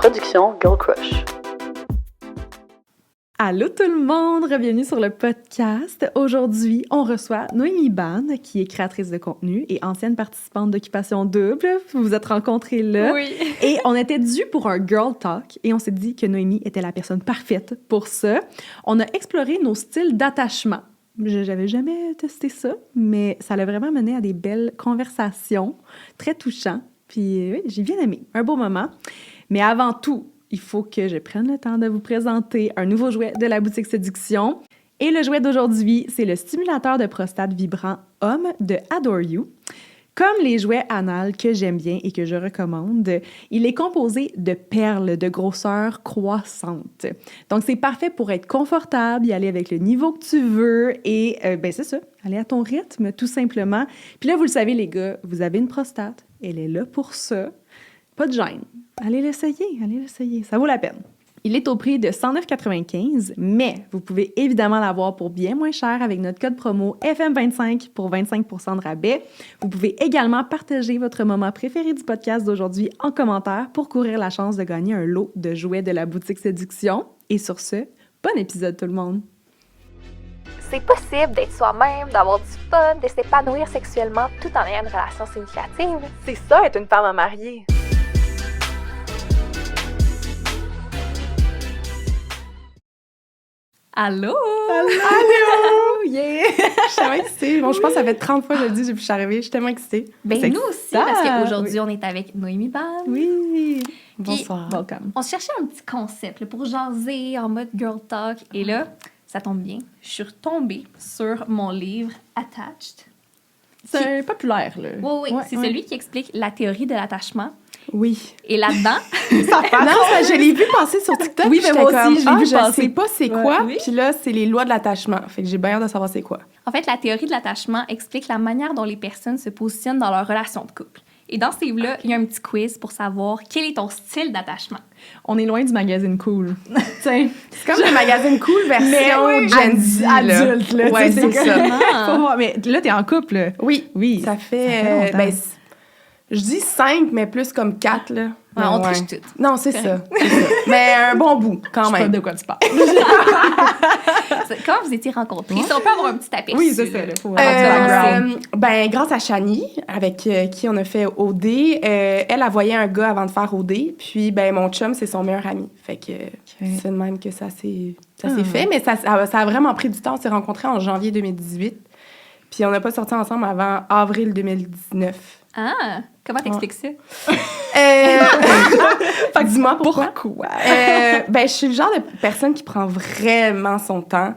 production Girl Crush. Allô tout le monde, bienvenue sur le podcast. Aujourd'hui, on reçoit Noémie Ban, qui est créatrice de contenu et ancienne participante d'Occupation Double. Vous vous êtes rencontrés là. Oui. Et on était dû pour un Girl Talk et on s'est dit que Noémie était la personne parfaite pour ça. On a exploré nos styles d'attachement. J'avais jamais testé ça, mais ça l'a vraiment mené à des belles conversations, très touchantes. Puis oui, j'ai bien aimé. Un beau moment. Mais avant tout, il faut que je prenne le temps de vous présenter un nouveau jouet de la boutique Séduction. Et le jouet d'aujourd'hui, c'est le stimulateur de prostate vibrant Homme de Adore You. Comme les jouets anal que j'aime bien et que je recommande, il est composé de perles de grosseur croissante. Donc, c'est parfait pour être confortable, y aller avec le niveau que tu veux et, c'est ça, aller à ton rythme, tout simplement. Puis là, vous le savez, les gars, vous avez une prostate, elle est là pour ça. Pas de gêne. Allez l'essayer, ça vaut la peine. Il est au prix de 109,95 $, mais vous pouvez évidemment l'avoir pour bien moins cher avec notre code promo FM25 pour 25% de rabais. Vous pouvez également partager votre moment préféré du podcast d'aujourd'hui en commentaire pour courir la chance de gagner un lot de jouets de la boutique Séduction. Et sur ce, bon épisode tout le monde! C'est possible d'être soi-même, d'avoir du fun, de s'épanouir sexuellement tout en ayant une relation significative. C'est ça, être une femme mariée. Allô! Allô! Yeah! Je suis tellement excitée. Bon, je pense que ça fait 30 fois que je le dis depuis que je suis arrivée. Je suis tellement excitée. Ben C'est nous aussi, ça, parce qu'aujourd'hui, oui. on est avec Noémie Ban. Oui! Bonsoir. Welcome. On cherchait un petit concept là, pour jaser en mode girl talk. Et là, ça tombe bien, je suis retombée sur mon livre Attached. C'est un populaire, là. Oui, Ouais, c'est ouais. celui qui explique la théorie de l'attachement. Oui. Et là-dedans, Non, je l'ai vu passer sur TikTok. Oui, puis mais moi j'étais aussi, comme, je l'ai vu je passer. sais pas c'est Ouais. quoi. Oui. Puis là, c'est les lois de l'attachement. Fait que j'ai bien hâte de savoir c'est quoi. en fait, la théorie de l'attachement explique la manière dont les personnes se positionnent dans leur relation de couple. Et dans ce livre-là, il y a un petit quiz pour savoir quel est ton style d'attachement. On est loin du magazine Cool. Tiens, C'est comme le magazine Cool version Gen Z. là. adulte, là. Ouais, tu sais, c'est ça. Faut voir. Mais là, t'es en couple, là. Oui. Oui. Ça fait longtemps. je dis 5, mais plus comme 4, là. Ouais, on Ouais. triche toutes. Non, c'est ça. C'est ça. Mais un bon bout, quand Je sais pas même. de quoi tu parles. Comment vous étiez rencontrés? Si on peut avoir un petit aperçu. Oui, c'est ça. là. Là. Faut avoir du background. Grâce à Shani, avec qui on a fait OD, elle voyait un gars avant de faire OD, puis mon chum, c'est son meilleur ami. Fait que c'est de même que ça s'est fait, mais ça a vraiment pris du temps. On s'est rencontrés en janvier 2018, puis on n'a pas sorti ensemble avant avril 2019. Ah, comment t'expliques ça? Fait que dis-moi pourquoi. Je suis le genre de personne qui prend vraiment son temps.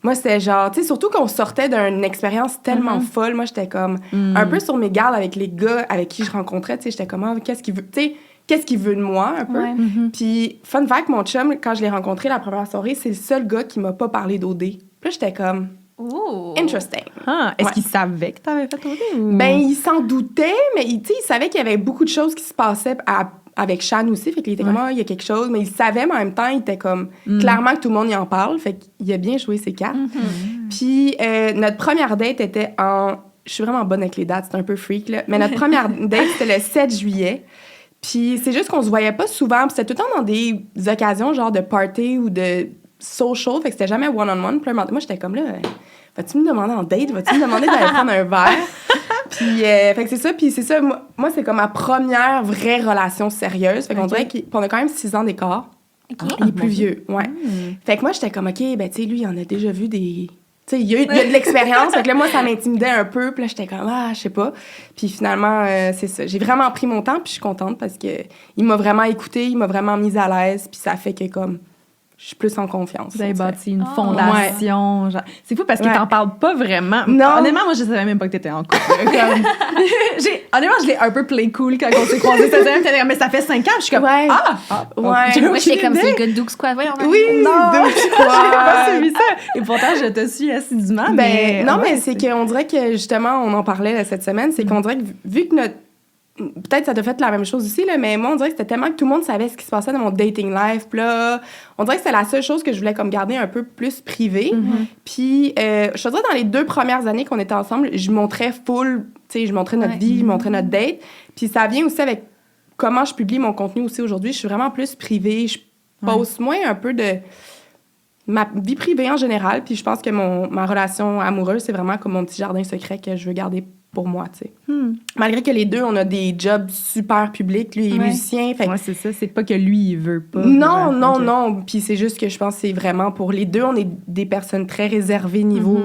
Moi, c'était genre, tu sais, surtout qu'on sortait d'une expérience tellement folle. Moi, j'étais comme un peu sur mes gardes avec les gars avec qui je rencontrais. Tu sais, j'étais comme, qu'est-ce qu'il veut, tu sais, qu'est-ce qu'il veut de moi, un peu. Ouais. Puis, fun fact, mon chum, quand je l'ai rencontré la première soirée, c'est le seul gars qui m'a pas parlé d'OD. Puis là, j'étais comme, Oh! interesting. Ah, est-ce Ouais. qu'il savait que t'avais fait OD ou... Il s'en doutait, mais tu sais, il savait qu'il y avait beaucoup de choses qui se passaient avec Shan aussi. Fait qu'il était comme, il y a quelque chose. Mais il savait, mais en même temps, il était comme, clairement que tout le monde y en parle. Fait qu'il a bien joué ses cartes. Puis, notre première date était je suis vraiment bonne avec les dates, c'est un peu freak, là. Mais notre première date, c'était le 7 juillet. Puis, c'est juste qu'on se voyait pas souvent. Puis, c'était tout le temps dans des occasions, genre de party ou de social. Fait que c'était jamais one-on-one. Puis, moi, j'étais comme là, vas-tu me demander en date? Vas-tu me demander d'aller prendre un verre? Puis, fait que c'est ça. Puis, c'est ça. Moi, c'est comme ma première vraie relation sérieuse. Fait qu'on dirait qu'on a quand même 6 ans d'écart. OK. Il est plus vieux, ouais. Fait que moi, j'étais comme, OK, tu sais, lui, il en a déjà vu des... Tu sais, il y a de l'expérience. Fait que là, moi, ça m'intimidait un peu. Puis là, j'étais comme, je sais pas. Puis finalement, c'est ça. J'ai vraiment pris mon temps, puis je suis contente parce que il m'a vraiment écoutée, il m'a vraiment mise à l'aise. Puis ça fait que, comme, je suis plus en confiance. Vous avez on dirait. bâti une fondation. Genre... C'est fou parce qu'il t'en parle pas vraiment. Non. Honnêtement, moi, je savais même pas que t'étais en couple. Honnêtement, je l'ai un peu play cool quand on s'est croisés cette semaine. Mais ça fait 5 ans, je suis comme, Ouais. Moi, j'étais comme, c'est le gars de Doug Squad. Voyons, Oui, non, donc, j'ai pas suivi ça. Et pourtant, je te suis assidûment. mais c'est qu'on dirait que, justement, on en parlait cette semaine, c'est qu'on dirait que, vu que notre... Peut-être ça t'a fait la même chose aussi, là, mais moi, on dirait que c'était tellement que tout le monde savait ce qui se passait dans mon dating life. Puis là, on dirait que c'était la seule chose que je voulais comme garder un peu plus privée. Puis, je te dirais, dans les 2 premières années qu'on était ensemble, je montrais full, tu sais, je montrais notre vie, je montrais notre date. Puis ça vient aussi avec comment je publie mon contenu aussi aujourd'hui. Je suis vraiment plus privée. Je poste moins un peu de ma vie privée en général. Puis je pense que ma relation amoureuse, c'est vraiment comme mon petit jardin secret que je veux garder pour moi, tu sais. Malgré que les deux, on a des jobs super publics. Lui, il est musicien. Fait Ouais, c'est ça. C'est pas que lui, il veut pas. Non. Puis c'est juste que je pense que c'est vraiment pour les deux, on est des personnes très réservées niveau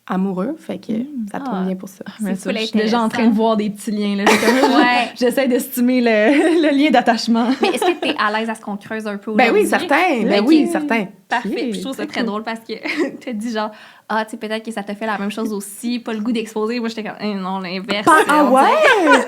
amoureux. Fait que ça tombe bien pour ça. Mais C'est ça, je suis full déjà en train de voir des petits liens. Là. J'essaie d'estimer le lien d'attachement. Mais est-ce que tu es à l'aise à ce qu'on creuse un peu? Ben oui, aujourd'hui? certain. Ben Ok. oui, certain. Parfait. Ok, Puis je trouve ça très drôle parce que tu as dit genre, ah, tu sais, peut-être que ça te fait la même chose aussi, pas le goût d'exposer. Moi, j'étais comme, non, l'inverse. Ah on ouais? dirait.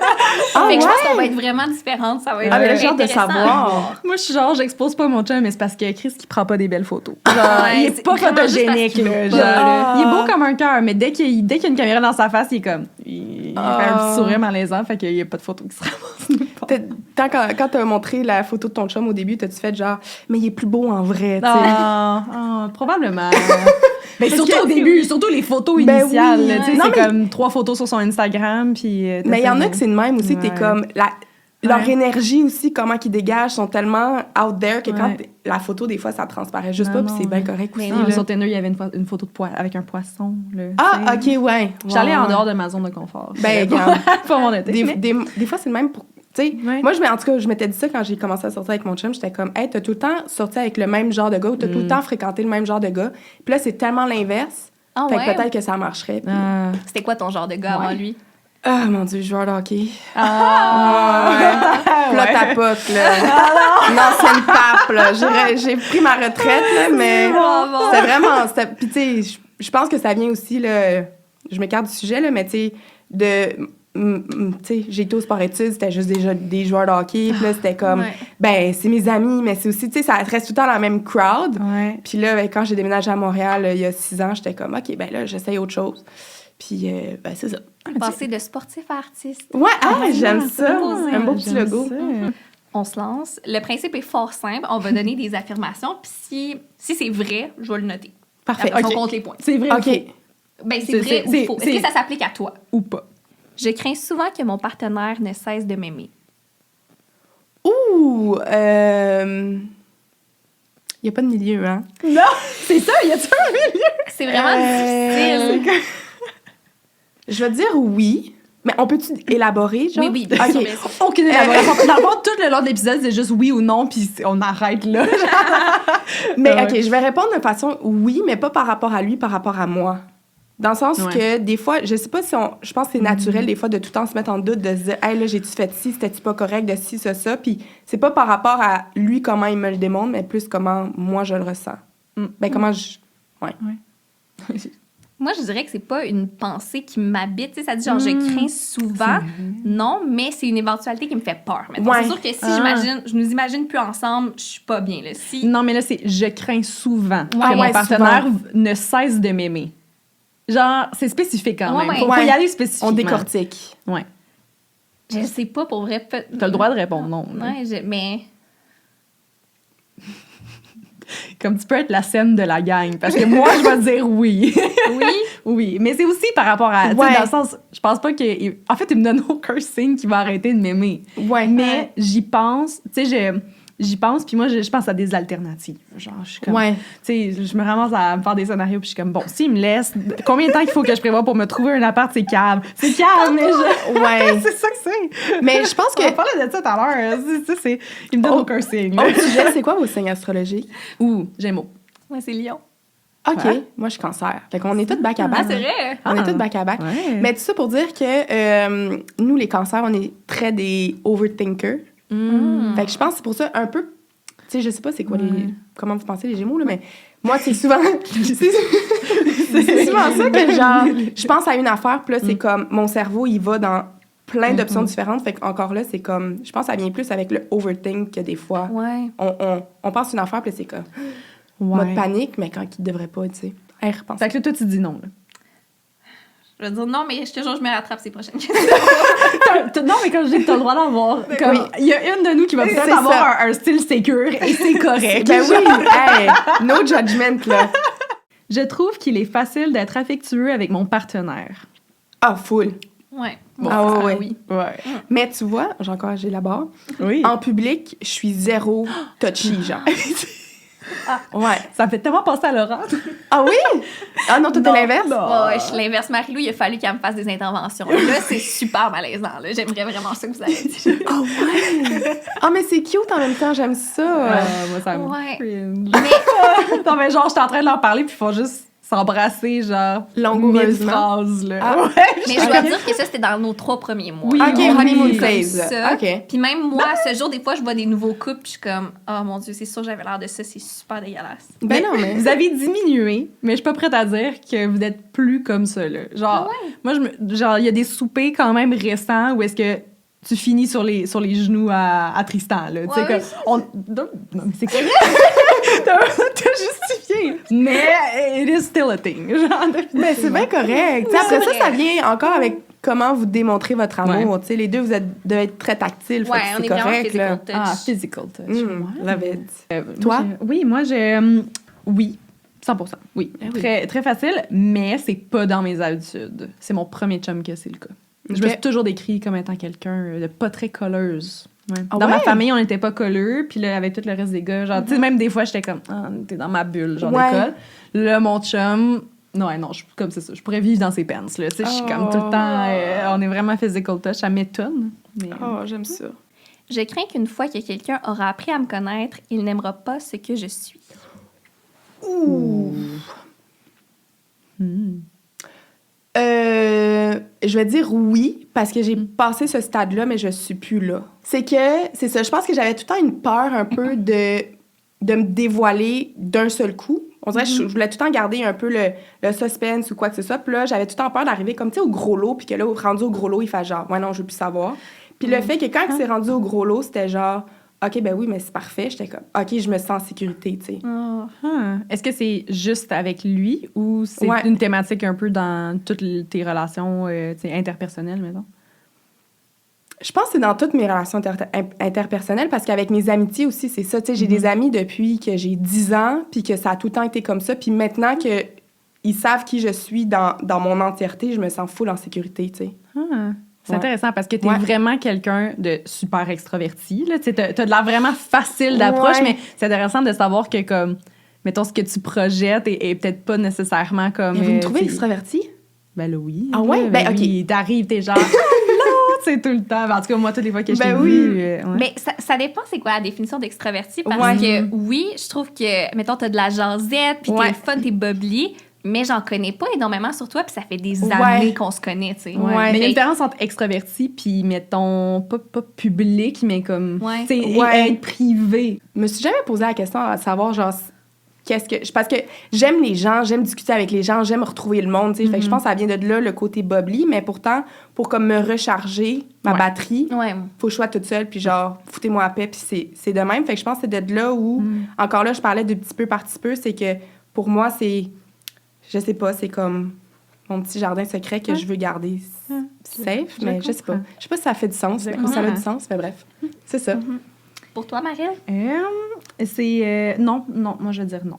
Ah Fait que je pense ouais? qu'on va être vraiment différentes. Ça va être Ah, mais là, j'ai hâte de intéressant. savoir. Moi, je suis genre, j'expose pas mon chum, mais c'est parce que Chris qui prend pas des belles photos. Genre, Ouais, il est c'est pas vraiment juste photogénique, parce qu'il là. veut Genre, pas, là. Il est beau comme un cœur, mais dès qu'il y a une caméra dans sa face, il est comme. Il fait un Ah. petit sourire malaisant, fait qu'il y a pas de photos qui se ramassent nulle part. Quand t'as montré la photo de ton chum au début, t'as-tu fait genre, mais il est plus beau en vrai, tu sais? Probablement. Mais Parce surtout que- au début, surtout les photos Ben initiales. oui. là, tu sais, Non, c'est mais- comme 3 photos sur son Instagram, puis... Mais il y en a que c'est de même aussi, t'es Ouais. comme... Leur Ouais. énergie aussi, comment qu'ils dégagent, sont tellement out there que quand Ouais. la photo, des fois, ça transparaît juste Non, pas, puis non, c'est bien ouais. correct aussi. Non, là. sur Tinder, il y avait une photo avec un poisson. Là, Ah, tu sais. OK, ouais. Je suis allée en Ouais. dehors de ma zone de confort. Ben, Pour- regarde. pour mon été. Des, mais- des fois, c'est le même pour... Tu sais, Ouais. moi, en tout cas, je m'étais dit ça quand j'ai commencé à sortir avec mon chum. J'étais comme, hey, t'as tout le temps sorti avec le même genre de gars ou t'as tout le temps fréquenté le même genre de gars. Puis là, c'est tellement l'inverse. Ah Fait ouais? que peut-être que ça marcherait. Puis- Ah. C'était quoi ton genre de gars avant lui? Ah, mon Dieu, joueur de hockey. Ah. Ouais. Là, ta pote, là. Une ancienne pape, là. J'ai pris ma retraite, là, mais c'était vraiment... Puis, tu sais, je pense que ça vient aussi, là... Je m'écarte du sujet, là, mais tu sais, tu sais, j'ai été au sport-études, c'était juste des joueurs de hockey. Puis là, c'était comme... Ouais. Ben, c'est mes amis, mais c'est aussi, tu sais, ça reste tout le temps la même crowd. Ouais. Puis là, ben, quand j'ai déménagé à Montréal, il y a 6 ans, j'étais comme, OK, ben là, j'essaye autre chose. Puis, ben, c'est ça. Passer de sportif à artiste. Ouais, j'aime vraiment, ça. c'est Un beau petit J'aime logo. ça. On se lance. Le principe est fort simple. On va donner des affirmations. Puis si c'est vrai, je vais le noter. Parfait. Après, OK. on compte les points. C'est vrai ou OK. faux? Ben, c'est vrai ou faux? Est-ce que ça s'applique à toi? Ou pas? Je crains souvent que mon partenaire ne cesse de m'aimer. Ouh! Il n'y a pas de milieu, hein? Non! C'est ça, y a-tu un milieu? C'est vraiment difficile. Je vais dire oui, mais on peut-tu élaborer, genre? Oui, OK. bien sûr. Aucune élaboration. Dans le fond, tout le long de l'épisode, c'est juste oui ou non, puis on arrête là. Mais Ah OK, ouais. je vais répondre de façon oui, mais pas par rapport à lui, par rapport à moi. Dans le sens Ouais. que des fois, je sais pas si je pense que c'est naturel des fois de tout le temps se mettre en doute, de se dire, hey, là, j'ai-tu fait ci, c'était-tu pas correct, de ci, ça. Puis c'est pas par rapport à lui, comment il me le démontre, mais plus comment moi je le ressens. Ben, comment je. Ouais. Moi, je dirais que c'est pas une pensée qui m'habite. Tu sais, ça dit genre, je crains souvent. Non, mais c'est une éventualité qui me fait peur. Mettons. Ouais. C'est sûr que si je nous imagine plus ensemble, je suis pas bien. Là. Si... Non, mais là, c'est je crains souvent que Ouais, mon ouais, partenaire souvent. ne cesse de m'aimer. Genre, c'est spécifique quand Ouais, même. ouais. Faut Ouais. y aller spécifiquement. On décortique. Ouais. Je sais pas pour vrai. T'as le droit de répondre non. là. Ouais, mais. Comme tu peux être la scène de la gang. Parce que moi, je vais dire oui. Oui. Oui. Mais c'est aussi par rapport à. Tu sais, Ouais. dans le sens, je pense pas que. En fait, il me donne aucun signe qu'il va arrêter de m'aimer. Ouais. Mais j'y pense. Tu sais, j'y pense, puis moi, je pense à des alternatives. Genre, je suis comme. Ouais. Tu sais, je me ramasse à me faire des scénarios, puis je suis comme, bon, s'il me laisse, combien de temps qu'il faut que je prévoie pour me trouver un appart, c'est calme. C'est calme, mais je. Ouais. C'est ça que c'est. Mais je pense On que. parlait de ça tout à l'heure. Il me donne Oh. aucun signe. là. Autre sujet, c'est quoi vos signes astrologiques? Ouh, Gémeaux. Ouais, c'est Lion. OK. Ouais. Moi, je suis cancer. Fait qu'on est toutes back à back. Ah, c'est vrai? On est Ah. toutes back à back. Ouais. Mais tout ça pour dire que nous, les cancers, on est très des overthinkers. Fait que je pense que c'est pour ça un peu. Tu sais, je sais pas c'est quoi comment vous pensez les Gémeaux, là, mais moi, c'est souvent. c'est souvent ça que, genre, je pense à une affaire, puis là, c'est comme mon cerveau, il va dans plein d'options différentes. Fait qu'encore là, c'est comme. Je pense que ça vient plus avec le overthink que des fois. Ouais. On pense une affaire, puis là, c'est comme. Ouais. Mode panique, mais quand il devrait pas, tu sais. Hey, repense. Fait que là, toi, tu dis non. Là. Je vais dire non, mais je te jure, je me rattrape ces prochaines questions. Non, mais quand je dis que t'as le droit d'avoir. Comme, il y a une de nous qui va peut-être C'est avoir ça. un style sécure et c'est correct. Ben oui, hey, no judgment, là. Je trouve qu'il est facile d'être affectueux avec mon partenaire. Ah, full. Ouais. Bon, Ah ouais, oui. ouais. Mais tu vois, j'ai la barre. Oui. En public, je suis zéro touchy, genre. Ouais. Ça me fait tellement penser à Laurent. Ah oui? Ah non, toi, t'es Non, l'inverse? non. Ouais, je suis l'inverse. Marie-Lou, il a fallu qu'elle me fasse des interventions. Là, c'est super malaisant. Là. J'aimerais vraiment ça que vous avez dit. Ah ouais! Ah, mais c'est cute en même temps, j'aime ça. Moi, ça me Ouais. cringe. Mais Non, mais genre, je suis en train de leur parler, puis ils font juste s'embrasser, genre, Langoureusement. mid-phrase, là. Ah. Ouais. Mais je dois dire que ça, c'était dans nos 3 premiers mois. Oui, OK, oui. honeymoon Comme phase. ça. OK. Puis même moi, à ce jour, des fois, je vois des nouveaux couples, puis je suis comme, oh mon Dieu, c'est sûr, j'avais l'air de ça, c'est super dégueulasse. Ben non, mais... Vous avez diminué, mais je suis pas prête à dire que vous n'êtes plus comme ça, là. Genre, moi, genre, il y a des soupers quand même récents où est-ce que tu finis sur les genoux à Tristan, là. Tu sais, Ouais, comme... Non, mais c'est correct. T'as justifié. Mais it is still a thing. Genre, Ben, c'est bien correct. Tu sais, après Ouais. ça vient encore avec comment vous démontrez votre amour. Tu sais, les deux, vous devez être très tactiles. Ouais, fait que on est c'est vraiment correct, physical là. touch. Ah, physical touch. Love it. Toi? Moi, j'ai... oui, 100%. Oui. Ah oui. Très, très facile, mais c'est pas dans mes habitudes. C'est mon premier chum que c'est le cas. Je me Ok. suis toujours décrit comme étant quelqu'un de pas très colleuse. Ouais. Ah Dans ma ouais? famille, on n'était pas colleux, puis là, avec tout le reste des gars, genre, tu sais, même des fois, j'étais comme, ah, t'es dans ma bulle, genre Ouais. d'école. Là, mon chum, non, je suis comme c'est ça, je pourrais vivre dans ses pants, là. Tu sais, je suis comme tout le temps, on est vraiment physical touch, ça m'étonne. Mais... Oh, j'aime ça. Je crains qu'une fois que quelqu'un aura appris à me connaître, il n'aimera pas ce que je suis. Ouh. Hmm. Je vais dire oui, parce que j'ai passé ce stade-là, mais je suis plus là. C'est ça, je pense que j'avais tout le temps une peur un peu de me dévoiler d'un seul coup. On dirait que je voulais tout le temps garder un peu le suspense ou quoi que ce soit. Puis là, j'avais tout le temps peur d'arriver comme, tu sais, au gros lot, puis que là, rendu au gros lot, il fait genre, ouais, non, je veux plus savoir. Puis le fait que quand c'est rendu au gros lot, c'était genre, OK, ben oui, mais c'est parfait. J'étais comme, OK, je me sens en sécurité, tu sais. Oh. Ah. Est-ce que c'est juste avec lui ou c'est Ouais. une thématique un peu dans toutes tes relations tu sais, interpersonnelles, mettons? Je pense que c'est dans toutes mes relations interpersonnelles parce qu'avec mes amitiés aussi, c'est ça. Tu sais, j'ai des amis depuis que j'ai 10 ans puis que ça a tout le temps été comme ça. Puis maintenant qu'ils savent qui je suis dans mon entièreté, je me sens full en sécurité, tu sais. Ah. C'est Ouais. intéressant parce que tu es Ouais. vraiment quelqu'un de super extraverti. Tu as de l'air vraiment facile d'approche, Ouais. mais c'est intéressant de savoir que, comme, mettons, ce que tu projettes est peut-être pas nécessairement comme. Mais vous me trouvez t'sais- extravertie? Ben là, oui. Ah ouais? Là, Ben, OK. oui. T'arrives, t'es genre. Là, tu sais, tout le temps. En tout cas, moi, toutes les fois que je t'ai Ben oui. vu. ouais. Mais ça dépend c'est quoi la définition d'extraverti, parce Ouais. que oui, je trouve que, mettons, t'as de la jasette, puis Ouais. t'es fun, t'es bubbly, mais j'en connais pas énormément sur toi, puis ça fait des Ouais. années qu'on se connaît, tu sais. Ouais. Ouais. Mais il y a une Fait- différence entre extraverti puis, mettons, pas public, mais comme. Ouais. Tu sais, Ouais. être privé. Je me suis jamais posé la question à savoir, genre, parce que j'aime les gens, j'aime discuter avec les gens, j'aime retrouver le monde, tu sais. Fait que je pense que ça vient de là, le côté bubbly, mais pourtant, pour comme me recharger ma Ouais. batterie, Ouais. faut que je sois toute seule, puis genre, foutez-moi à paix, puis c'est de même. Fait que je pense que c'est de là où, encore là, je parlais de petit peu par petit peu, c'est que pour moi, c'est, je sais pas, c'est comme mon petit jardin secret que je veux garder safe, mais je sais pas. comprends. Je sais pas si ça fait du sens, mais comprends. ça a du sens, mais bref. C'est ça. Pour toi, Marie? C'est non, moi je veux dire non.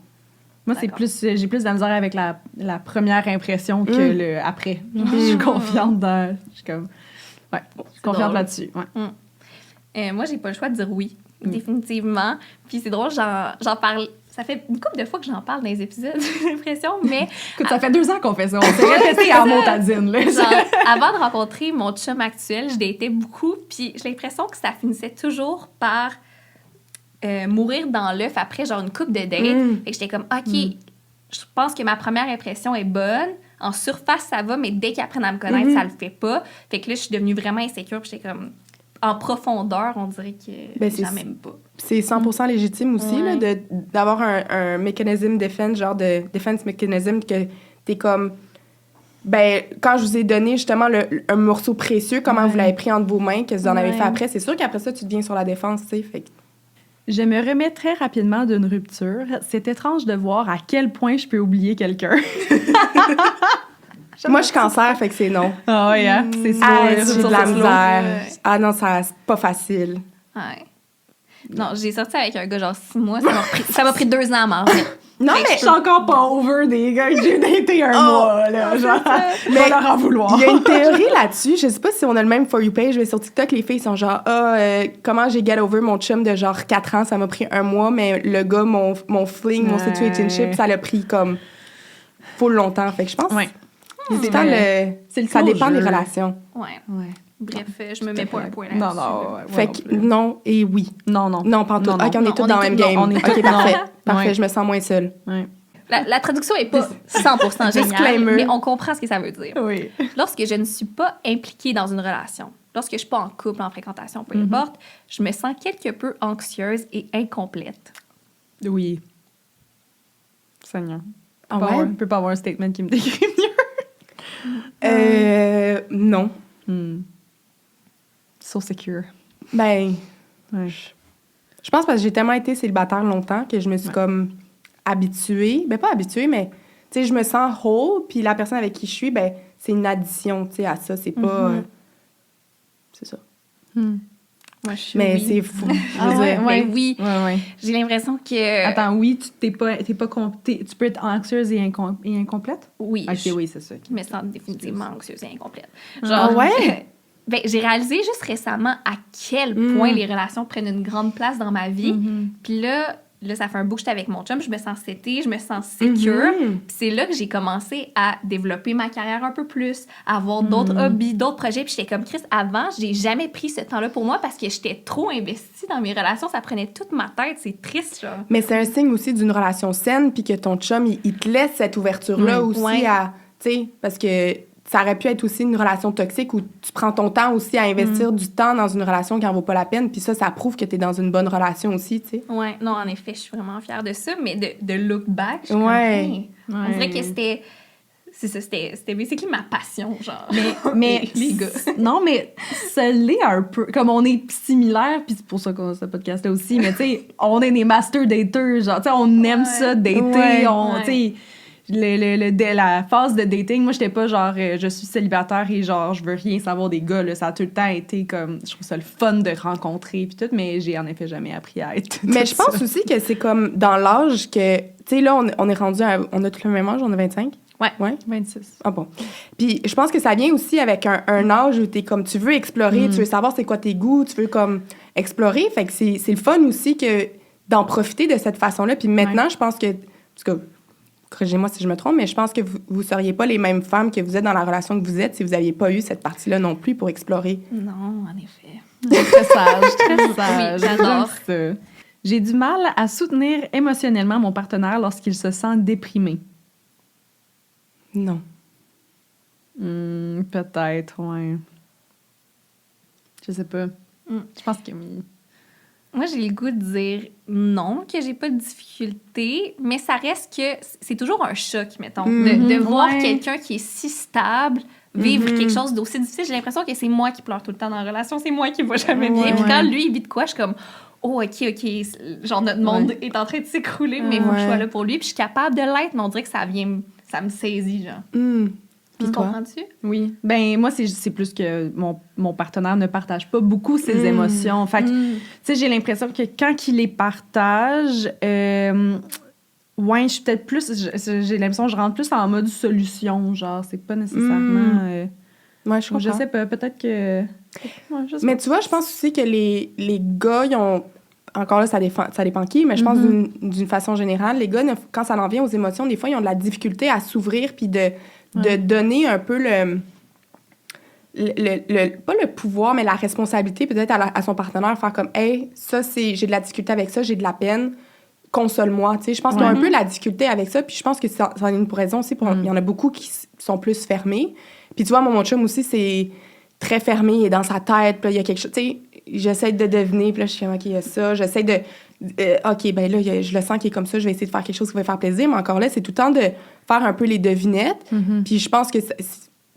Moi c'est D'accord. plus j'ai plus de la misère avec la première impression que le après. Je Mm. suis confiante dans je suis comme ouais, je suis confiante drôle. là-dessus. Ouais. Moi, j'ai pas le choix de dire oui, définitivement. Puis c'est drôle, j'en parle. Ça fait une couple de fois que j'en parle dans les épisodes, j'ai l'impression, mais Écoute, ça fait 2 ans qu'on fait ça. On s'est répété à montadine là. genre, avant de rencontrer mon chum actuel, je datais beaucoup, puis j'ai l'impression que ça finissait toujours par mourir dans l'œuf après genre une couple de dates. Fait que j'étais comme, OK, je pense que ma première impression est bonne. En surface, ça va, mais dès qu'ils apprennent à me connaître, ça le fait pas. Fait que là, je suis devenue vraiment insécure, puis j'étais comme, en profondeur, on dirait que Ben, c'est- j'en aime pas. C'est 100% légitime aussi, là, d'avoir un mécanisme defense, genre de defense mechanism, que t'es comme... Ben, quand je vous ai donné justement un morceau précieux, comment vous l'avez pris entre vos mains, que vous en avez Ouais. fait après, c'est sûr qu'après ça, tu deviens sur la défense, tu sais. Fait que- Je me remets très rapidement d'une rupture. C'est étrange de voir à quel point je peux oublier quelqu'un. Moi, je suis cancer, fait que c'est non. Ah ouais, hein? C'est sûr. Ah, c'est j'ai sûr, de la c'est sûr. misère. Ouais. Ah non, c'est pas facile. Ouais. Non, j'ai sorti avec un gars genre 6 mois. Ça m'a pris 2 ans à m'en remettre. Non, Je suis encore pas over des gars que j'ai daté un mois, là. Genre, mais leur en vouloir. Il y a une théorie là-dessus. Je sais pas si on a le même For You page, mais sur TikTok, les filles sont genre, comment j'ai get over mon chum de genre 4 ans, ça m'a pris 1 mois, mais le gars, mon fling, mon situationship, ça l'a pris comme full longtemps. Fait que je pense. Ouais. C'est ça court dépend jeu. des relations. Ouais. Ouais. Bref, je me mets pas un point là-dessus. Non, non. Fait que non et oui. Non. Non, pas en tout. Non, non. OK, on est tous dans le même game. On est OK, tous- parfait. non. Parfait, Ouais. je me sens moins seule. Ouais. La traduction est pas 100% géniale, Disclaimer. mais on comprend ce que ça veut dire. Oui. Lorsque je ne suis pas impliquée dans une relation, lorsque je suis pas en couple, en fréquentation, peu importe, je me sens quelque peu anxieuse et incomplète. Oui. Seigneur. Ah Pas ouais? avoir- peut pas avoir un statement qui me décrit Non. mieux. So secure. Ben, Ouais. je pense parce que j'ai tellement été célibataire longtemps que je me suis comme habituée. Ben, pas habituée, mais tu sais, je me sens whole, puis la personne avec qui je suis, ben, c'est une addition, tu sais, à ça. C'est pas. C'est ça. Moi, je suis Mais oui. c'est fou. Ah Je veux dire, Ben oui, Ouais. j'ai l'impression que... Attends, oui, tu peux être anxieuse et incomplète? Oui, Ok, je oui, c'est ça. me sens définitivement anxieuse et incomplète. Ah ouais? Ben, j'ai réalisé juste récemment à quel point les relations prennent une grande place dans ma vie. Puis là, ça fait un bout que j'étais avec mon chum, je me sens setée, je me sens secure. Puis c'est là que j'ai commencé à développer ma carrière un peu plus, à avoir d'autres hobbies, d'autres projets. Puis j'étais comme, Chris, avant, j'ai jamais pris ce temps-là pour moi parce que j'étais trop investie dans mes relations. Ça prenait toute ma tête. C'est triste, genre. Mais c'est un signe aussi d'une relation saine, puis que ton chum, il te laisse cette ouverture-là aussi Ouais. à. Tu sais, parce que ça aurait pu être aussi une relation toxique où tu prends ton temps aussi à investir du temps dans une relation qui en vaut pas la peine, puis ça prouve que tu es dans une bonne relation aussi, tu sais. Ouais, non, en effet, je suis vraiment fière de ça, mais de look back, je suis Ouais. comme, hey, on dirait que c'était... C'est ça, c'était basically ma passion, genre. Mais les gars. Non, mais ça l'est un peu. Comme on est similaires, puis c'est pour ça qu'on a ce podcast-là aussi, mais tu sais, on est des master daters, genre, tu sais, on aime ça, dater, Ouais. tu sais... la phase de dating, moi, j'étais pas genre, je suis célibataire et genre, je veux rien savoir des gars, là. Ça a tout le temps été comme, je trouve ça le fun de rencontrer, puis tout, mais j'ai en effet jamais appris à être. Mais tout je pense ça. aussi que c'est comme dans l'âge que. Tu sais, là, on est rendu on a tout le même âge, on a 25. Ouais. 26. Ah bon. Puis je pense que ça vient aussi avec un âge où t'es comme, tu veux explorer, tu veux savoir c'est quoi tes goûts, tu veux comme explorer. Fait que c'est le fun aussi que d'en profiter de cette façon-là. Puis maintenant, je pense que. En tout cas, corrigez-moi si je me trompe, mais je pense que vous ne seriez pas les mêmes femmes que vous êtes dans la relation que vous êtes si vous n'aviez pas eu cette partie-là non plus pour explorer. Non, en effet. Très sage, très sage. Oui, j'adore. J'aime ça. J'ai du mal à soutenir émotionnellement mon partenaire lorsqu'il se sent déprimé. Non. Peut-être, ouais. Je sais pas. Je pense que oui. Moi, j'ai le goût de dire non, que j'ai pas de difficulté, mais ça reste que c'est toujours un choc, mettons, de voir quelqu'un qui est si stable vivre quelque chose d'aussi difficile. J'ai l'impression que c'est moi qui pleure tout le temps dans la relation, c'est moi qui va jamais bien. Puis quand lui, il vit de quoi, je suis comme, oh, OK, genre notre monde est en train de s'écrouler, mais il faut que je sois là pour lui. Puis je suis capable de l'être, mais on dirait que ça me saisit, genre. Puis toi? Comprends-tu? Oui. Ben moi, c'est plus que mon partenaire ne partage pas beaucoup ses émotions. Fait que, tu sais, j'ai l'impression que quand il les partage, ouais, je suis peut-être plus... J'ai l'impression que je rentre plus en mode solution, genre, c'est pas nécessairement... Ouais, je comprends. je sais pas, peut-être que... Ouais, je sais Mais pas. tu vois, je pense aussi que les gars, ils ont... Encore là, ça dépend qui, mais je pense d'une façon générale, les gars, quand ça en vient aux émotions, des fois, ils ont de la difficulté à s'ouvrir puis de donner un peu pas le pouvoir, mais la responsabilité peut-être à son partenaire, faire comme « Hey, ça, j'ai de la difficulté avec ça, j'ai de la peine, console-moi. » Tu sais, je pense qu'ils ont un peu la difficulté avec ça, puis je pense que ça en est une raison aussi. Il y en a beaucoup qui sont plus fermés. Puis tu vois, mon chum aussi, c'est très fermé, il est dans sa tête, puis là, il y a quelque chose... Tu sais, j'essaie de deviner, puis là, je suis comme « OK, il y a ça. » J'essaie de... OK, ben là, je le sens qu'il est comme ça, je vais essayer de faire quelque chose qui va lui faire plaisir, mais encore là, c'est tout le temps de faire un peu les devinettes. Puis je pense que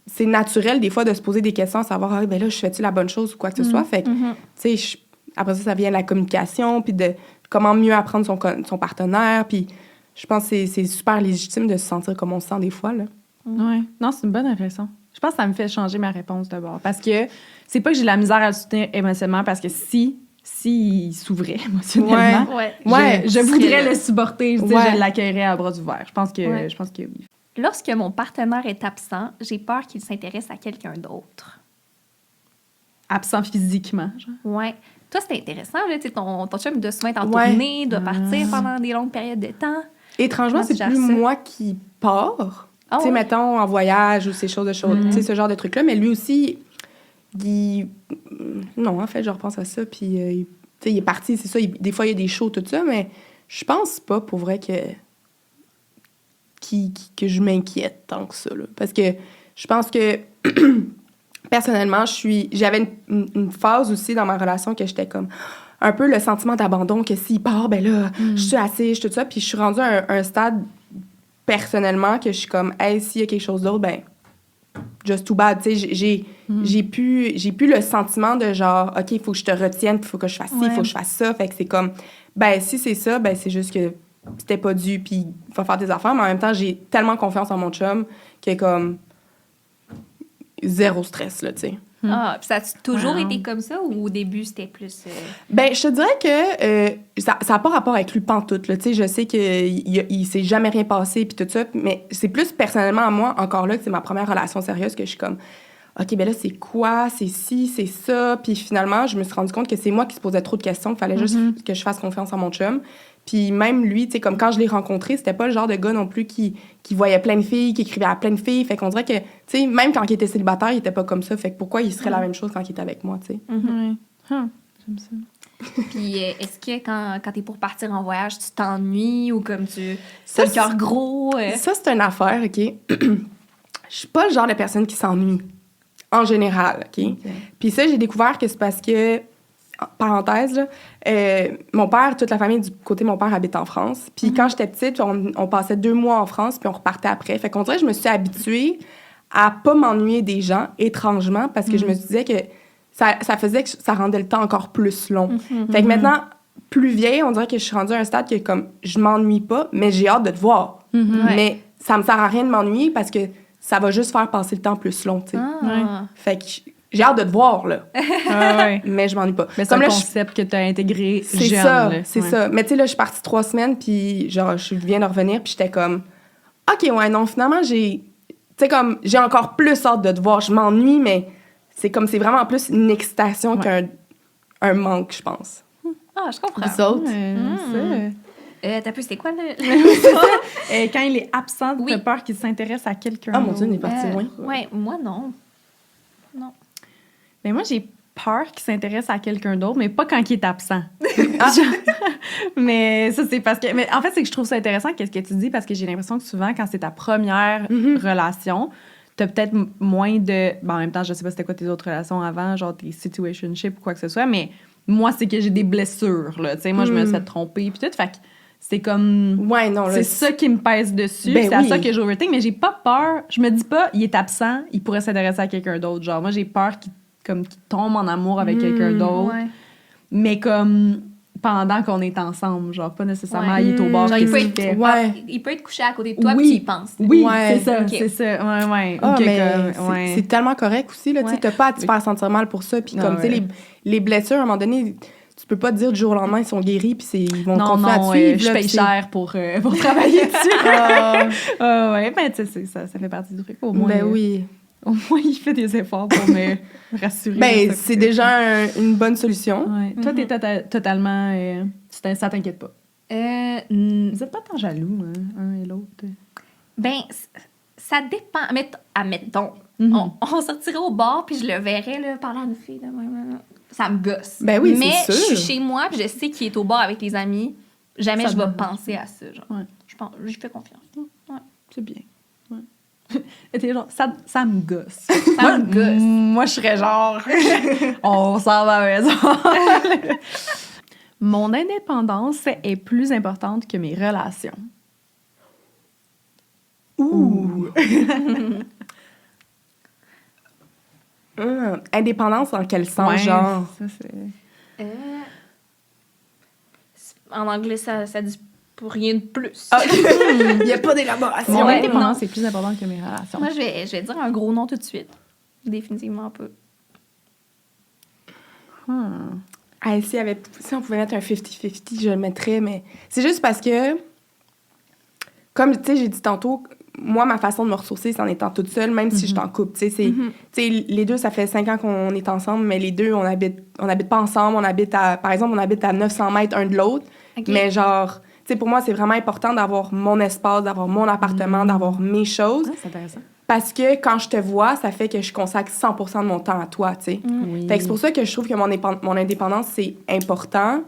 c'est naturel, des fois, de se poser des questions, à savoir, ah, ben là, je fais-tu la bonne chose ou quoi que ce soit. Fait que, tu sais, après ça vient la communication, puis de comment mieux apprendre son partenaire. Puis je pense que c'est super légitime de se sentir comme on se sent des fois, là. Ouais. Non, c'est une bonne réflexion. Je pense que ça me fait changer ma réponse d'abord. Parce que c'est pas que j'ai de la misère à le soutenir émotionnellement, parce que si s'il s'ouvrait émotionnellement, Ouais. je serais voudrais là. le supporter. Je dis, Ouais. je l'accueillerais à bras ouverts. Je pense que oui. Lorsque mon partenaire est absent, j'ai peur qu'il s'intéresse à quelqu'un d'autre. Absent physiquement, genre. Ouais. Toi, c'est intéressant, là. Tu sais, ton chum doit souvent être en Ouais. tournée, doit partir pendant des longues périodes de temps. Étrangement, Comment tu c'est gères plus ça? moi qui pars. Ah Tu sais, ouais? mettons, en voyage ou ces choses, tu sais, ce genre de trucs-là. Mais lui aussi, non, en fait, je repense à ça. Puis, tu sais, il est parti, c'est ça. Des fois, il y a des shows, tout ça. Mais je pense pas, pour vrai, que je m'inquiète tant que ça, là. Parce que je pense que, personnellement, j'avais une phase aussi dans ma relation que j'étais comme un peu le sentiment d'abandon, que s'il part, ben là, je suis assise, je suis tout ça. Puis je suis rendue à un stade, personnellement, que je suis comme, hey, s'il y a quelque chose d'autre, ben, just too bad. Tu sais, j'ai plus le sentiment de genre, OK, il faut que je te retienne, puis il faut que je fasse ci, il faut que je fasse ça. Fait que c'est comme, ben, si c'est ça, ben, c'est juste que c'était pas dû, puis il faut faire des affaires. Mais en même temps, j'ai tellement confiance en mon chum que comme zéro stress, là, tu sais. Ah, puis ça a toujours Wow. été comme ça ou au début, c'était plus... Ben, je te dirais que ça n'a pas rapport avec lui pantoute, là. Tu sais, je sais qu'il s'est jamais rien passé, puis tout ça, mais c'est plus personnellement à moi, encore là, que c'est ma première relation sérieuse, que je suis comme, OK, ben là, c'est quoi? C'est ci, c'est ça. Puis finalement, je me suis rendu compte que c'est moi qui se posais trop de questions, qu'il fallait juste que je fasse confiance en mon chum. Puis même lui, tu sais, comme quand je l'ai rencontré, c'était pas le genre de gars non plus qui voyait plein de filles, qui écrivait à plein de filles. Fait qu'on dirait que, tu sais, même quand il était célibataire, il était pas comme ça. Fait que pourquoi il serait la même chose quand il était avec moi, tu sais? Ouais. J'aime ça. Puis est-ce que quand t'es pour partir en voyage, tu t'ennuies ou comme tu... Ça, T'as le cœur gros? Ça, c'est une affaire, OK? Je suis pas le genre de personne qui s'ennuie, en général, OK? Puis ça, j'ai découvert que c'est parce que, parenthèse, là, mon père, toute la famille du côté de mon père habite en France. Puis quand j'étais petite, on passait 2 mois en France, puis on repartait après. Fait qu'on dirait que je me suis habituée à pas m'ennuyer des gens, étrangement, parce que je me disais que ça faisait que ça rendait le temps encore plus long. Fait que maintenant, plus vieille, on dirait que je suis rendue à un stade que, comme, je m'ennuie pas, mais j'ai hâte de te voir. Mais ça me sert à rien de m'ennuyer parce que ça va juste faire passer le temps plus long, tu sais. Ah. Fait que j'ai hâte de te voir, là. Ouais. Mais je m'ennuie pas. Mais c'est Comme un là, concept que tu as intégré c'est jeune. ça, là. c'est Ouais. ça. Mais tu sais, là, je suis partie 3 semaines, puis genre, je viens de revenir, puis j'étais comme, OK, ouais, non, finalement, j'ai comme, j'ai encore plus hâte de te voir. Je m'ennuie, mais c'est vraiment plus une excitation qu'un manque, je pense. Ah, je comprends. Vous autres? T'as pu, c'était quoi, le... Quand il est absent, Oui. t'as peur qu'il s'intéresse à quelqu'un Ah, mon Dieu, on est d'autre. parti loin. Ouais, moi, non. Mais moi, j'ai peur qu'il s'intéresse à quelqu'un d'autre, mais pas quand il est absent. Mais ça, c'est parce que... Mais en fait, c'est que je trouve ça intéressant, qu'est-ce que tu dis, parce que j'ai l'impression que souvent, quand c'est ta première relation, t'as peut-être moins de... Bon, en même temps, je sais pas c'était quoi tes autres relations avant, genre tes situationships ou quoi que ce soit, mais moi, c'est que j'ai des blessures, là. Tu sais, moi, je me suis fait tromper, puis tout, fait que c'est comme... Ouais, non, là. C'est ça qui me pèse dessus, Ben c'est à oui. ça que j'overthink, mais j'ai pas peur. Je me dis pas, il est absent, il pourrait s'intéresser à quelqu'un d'autre. Genre, moi, j'ai peur qu'il tombe en amour avec quelqu'un d'autre, Ouais. mais comme pendant qu'on est ensemble, genre, pas nécessairement, Ouais. il est au bord, Genre, qu'est-ce il peut qu'il être- fait? Ouais. Il peut être couché à côté de toi, Oui. puis tu y penses. Oui, Ouais. c'est ça, Ok. c'est ça, ouais. Ah, Ok, mais comme, ouais. c'est tellement correct aussi, là. Tu sais, Ouais. t'as pas à te faire sentir mal pour ça. Puis Ah, comme, tu sais, ouais. les blessures, à un moment donné, tu peux pas te dire du jour au lendemain, ils sont guéris, puis ils vont Non, continuer à te non, suivre. je là, paye puis cher pour travailler dessus. Ah, Ouais, ben, tu sais, ça fait partie du truc. Au moins, ben oui. Au moins, il fait des efforts pour me rassurer. Ben, de ça. c'est déjà une bonne solution. Ouais. Toi, t'es totalement... ça t'inquiète pas. Vous êtes pas tant jaloux, hein, un et l'autre. Ben, ça dépend. Admettons, Mhm. on sortirait au bar, puis je le verrais, là, parler à une fille, là, ça me gosse. Ben oui, mais c'est sûr. je suis chez moi, puis je sais qu'il est au bar avec les amis. Jamais Ça je vais donne. penser à ça, genre. Ouais. J'y fais confiance. Ouais. C'est bien. Ouais. Et t'es genre, ça me gosse. Ça me gosse. Moi, je serais genre, on s'en va à la maison. Mon indépendance est plus importante que mes relations. Ouh! Indépendance, dans quel sens, Ouais, genre? ça, c'est... En anglais, ça dit pour rien de plus. Il n'y a pas d'élaboration. Mon Ouais, indépendance est plus importante que mes relations. Moi, je vais dire un gros nom tout de suite. Définitivement pas. Ah, si on pouvait mettre un 50-50, je le mettrais, mais c'est juste parce que, comme tu sais, j'ai dit tantôt, moi, ma façon de me ressourcer, c'est en étant toute seule, même si je suis en couple. Tu sais, les deux, ça fait 5 ans qu'on est ensemble, mais les deux, on habite pas ensemble. Par exemple, on habite à 900 mètres un de l'autre. Okay. Mais genre, tu sais, pour moi, c'est vraiment important d'avoir mon espace, d'avoir mon appartement, d'avoir mes choses. Ah, c'est intéressant. Parce que quand je te vois, ça fait que je consacre 100% de mon temps à toi, tu sais. Oui. Fait que c'est pour ça que je trouve que mon indépendance, c'est important,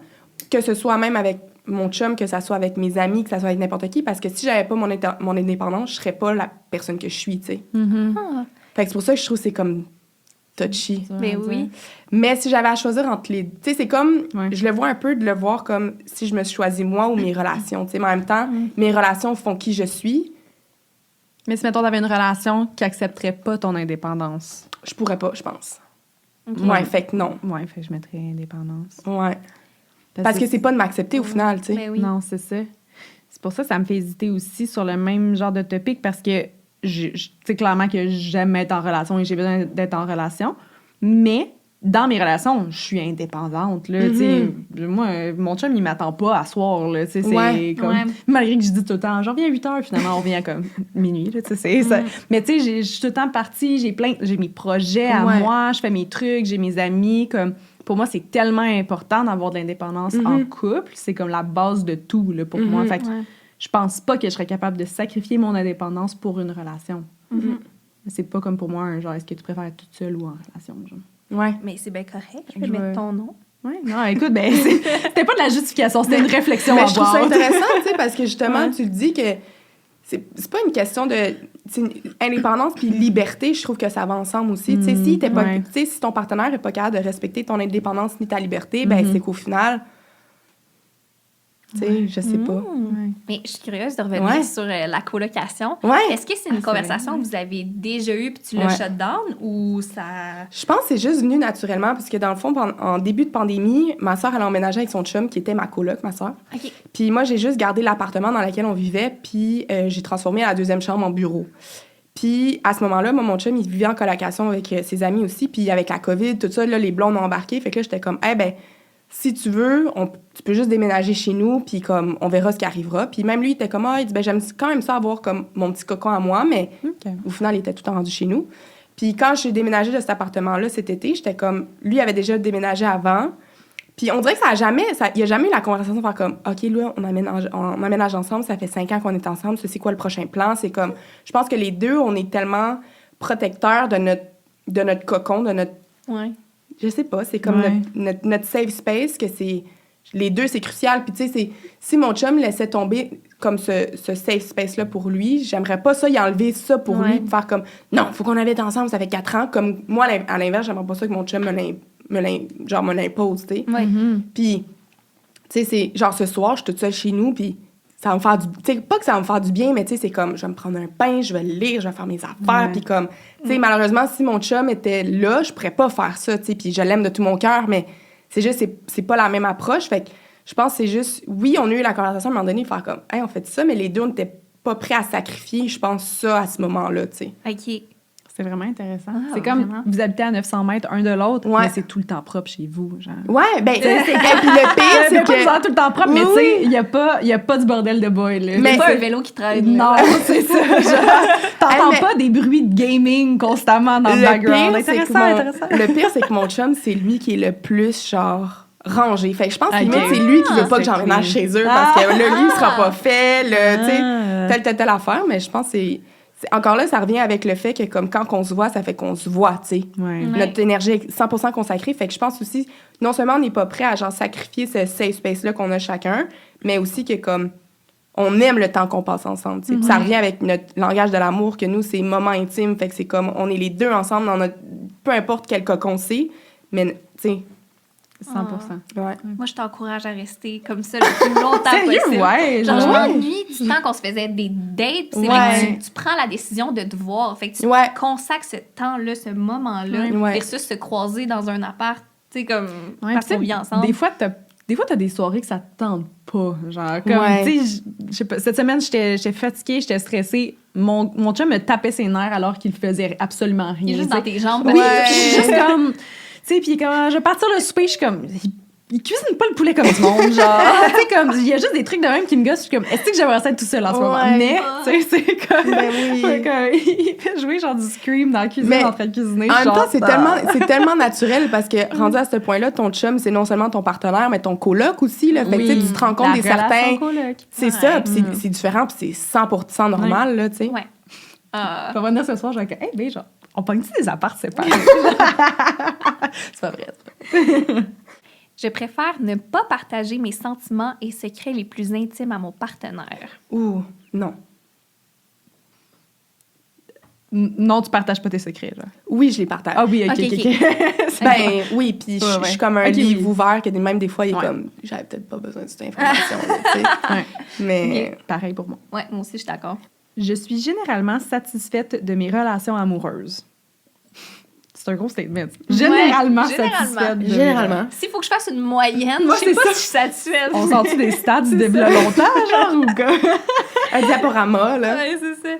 que ce soit même avec mon chum, que ça soit avec mes amis, que ça soit avec n'importe qui, parce que si j'avais pas mon indépendance, je serais pas la personne que je suis, tu sais. Ah. Fait que c'est pour ça que je trouve que c'est comme touchy. Mais oui. Mais si j'avais à choisir entre les... Tu sais, c'est comme... Ouais. Je le vois un peu de le voir comme si je me suis choisi moi ou mes relations, tu sais. Mais en même temps, mes relations font qui je suis. Mais si, mettons, t'avais une relation qui accepterait pas ton indépendance. Je pourrais pas, je pense. Okay. Ouais, fait que non. Ouais, fait que je mettrais indépendance. Ouais. Parce que c'est pas de m'accepter au final, tu sais. Mais oui. Non, c'est ça. C'est pour ça que ça me fait hésiter aussi sur le même genre de topic parce que tu sais clairement que j'aime être en relation et j'ai besoin d'être en relation. Mais dans mes relations, je suis indépendante. Là, tu sais. Moi, mon chum, il m'attend pas à soir. Là, tu sais, c'est comme... Ouais. Malgré que je dis tout le temps, j'en reviens à 8 heures, finalement, on revient à comme minuit. Là, tu sais, c'est ça. Mais tu sais, je suis tout le temps partie, j'ai mes projets à moi, je fais mes trucs, j'ai mes amis, comme... Pour moi, c'est tellement important d'avoir de l'indépendance en couple. C'est comme la base de tout là, pour moi. Fait que je pense pas que je serais capable de sacrifier mon indépendance pour une relation. C'est pas comme pour moi un genre, est-ce que tu préfères être toute seule ou en relation? Genre. Ouais. Mais c'est bien correct. Je peux mettre ton nom. Ouais, non, écoute, ben, c'était pas de la justification, c'était une réflexion Mais à je trouve ça voir. intéressant, tu sais, parce que justement, tu le dis que c'est pas une question de indépendance puis liberté, je trouve que ça va ensemble aussi. Tu sais, si ton partenaire est pas capable de respecter ton indépendance ni ta liberté, ben c'est qu'au final, tu sais, je sais pas. Mais je suis curieuse de revenir sur la colocation. Ouais. Est-ce que c'est une conversation que vous avez déjà eue puis tu l'as shut down ou ça... Je pense que c'est juste venu naturellement parce que dans le fond, en début de pandémie, ma soeur elle a emménagé avec son chum qui était ma coloc, ma soeur. OK. Puis moi, j'ai juste gardé l'appartement dans lequel on vivait, puis j'ai transformé la deuxième chambre en bureau. Puis à ce moment-là, moi, mon chum, il vivait en colocation avec ses amis aussi, puis avec la COVID, tout ça, là, les blondes ont embarqué. Fait que là, j'étais comme, ben si tu veux, tu peux juste déménager chez nous, puis comme, on verra ce qui arrivera. Puis même lui, il était comme, il dit, j'aime quand même ça avoir comme mon petit cocon à moi, mais au final, il était tout le temps rendu chez nous. Puis quand j'ai déménagé de cet appartement-là cet été, j'étais comme, lui avait déjà déménagé avant. Puis on dirait que il y a jamais eu la conversation de faire comme, OK, là, on aménage ensemble, ça fait 5 ans qu'on est ensemble, c'est quoi le prochain plan? C'est comme, je pense que les deux, on est tellement protecteurs de notre cocon, de notre... Ouais. Je sais pas, c'est comme notre safe space, que c'est... Les deux, c'est crucial. Puis, tu sais, si mon chum laissait tomber comme ce safe space-là pour lui, j'aimerais pas ça, y enlever ça pour lui, pour faire comme, non, faut qu'on habite ensemble, ça fait 4 ans. Comme moi, à l'inverse, j'aimerais pas ça que mon chum me l'impose, tu sais. Puis, tu sais, c'est genre ce soir, je suis toute seule chez nous, puis ça va me faire du... Tu sais, pas que ça va me faire du bien, mais tu sais, c'est comme, je vais me prendre un pain, je vais lire, je vais faire mes affaires, puis comme... Tu sais, malheureusement, si mon chum était là, je pourrais pas faire ça, tu sais, puis je l'aime de tout mon cœur, mais c'est juste, c'est pas la même approche, fait que je pense que c'est juste... Oui, on a eu la conversation à un moment donné, faire comme, hey, on fait ça, mais les deux, on n'était pas prêts à sacrifier, je pense, ça à ce moment-là, tu sais. OK. C'est vraiment intéressant. Ah, c'est comme, vraiment? vous habitez à 900 mètres un de l'autre, mais c'est tout le temps propre chez vous, genre. Ouais, ben, c'est puis le pire, c'est pas que... tout le temps propre, mais tu sais, il y a pas du bordel de boy, là. Mais Mais pas c'est- un vélo qui traîne. Non, c'est ça. Genre, t'entends mais- pas des bruits de gaming constamment dans le background. Intéressant. Le pire, c'est que mon chum, c'est lui qui est le plus, genre, rangé. Fait que je pense Ok. limite, c'est lui qui veut pas que c'est j'emménage cool. chez eux parce que là, lui, il sera pas fait, tu sais, telle affaire. Mais je pense que c'est... Encore là, ça revient avec le fait que, comme, quand on se voit, ça fait qu'on se voit, tu sais. Ouais. Notre énergie est 100% consacrée. Fait que je pense aussi, non seulement on n'est pas prêt à, genre, sacrifier ce safe space-là qu'on a chacun, mais aussi que, comme, on aime le temps qu'on passe ensemble, tu sais. Puis ça revient avec notre langage de l'amour, que nous, c'est moments intimes. Fait que c'est comme, on est les deux ensemble dans notre... Peu importe quel cocon c'est, mais, tu sais, 100%. ouais. Moi, je t'encourage à rester comme ça le plus longtemps Sérieux, possible. ouais. Genre, je Ouais. m'ennuie du temps qu'on se faisait des dates. C'est Ouais. vrai que tu prends la décision de te voir. Fait que tu Ouais. consacres ce temps-là, ce moment-là, Ouais. versus se croiser dans un appart, tu sais, comme, Ouais, parce puis qu'on vit ensemble. Des fois, t'as des soirées que ça te tente pas. Genre, comme, Ouais. tu sais, je sais pas, cette semaine, j'étais fatiguée, j'étais stressée. Mon chum me tapait ses nerfs alors qu'il faisait absolument rien. Il est juste tu sais. dans tes jambes. Oui, Ouais. puis je suis juste comme... Tu sais, puis comme, je vais partir le souper, je suis comme... il cuisine pas le poulet comme du monde, genre. Tu sais, comme, il y a juste des trucs de même qui me gossent. Je suis comme, est-ce que j'aimerais ça être tout seul en ce moment? Ouais. Mais, tu sais, c'est comme. Ben oui. c'est comme, il fait jouer genre du scream dans la cuisine Mais en train de cuisiner. En même genre, temps, c'est tellement naturel parce que rendu à ce point-là, ton chum, c'est non seulement ton partenaire, mais ton coloc aussi. Là. Fait que, tu sais, tu te rends compte des certains. C'est ça, puis c'est différent, puis c'est 100% normal, là, tu sais. Ouais. Pour venir ce soir, j'ai dit, hey, ben, genre, on pogne-tu des apparts séparés? C'est pas vrai. Je préfère ne pas partager mes sentiments et secrets les plus intimes à mon partenaire. Ouh, non. Non, tu partages pas tes secrets, genre. Oui, je les partage. Ah oui, ok. Ben oui, puis je suis comme un Ok, livre oui. ouvert que même des fois, il est Ouais. comme, j'avais peut-être pas besoin de cette information, là, tu sais. Ouais. Mais Pareil pour moi. Ouais, moi aussi, je suis d'accord. Je suis généralement satisfaite de mes relations amoureuses. C'est un gros statement. Généralement satisfaite. généralement. S'il faut que je fasse une moyenne, Moi, je sais c'est pas ça. si je suis satisfaite. On sort-tu des stats du début longtemps, genre, ou quoi? Un diaporama, là. Ouais, c'est ça.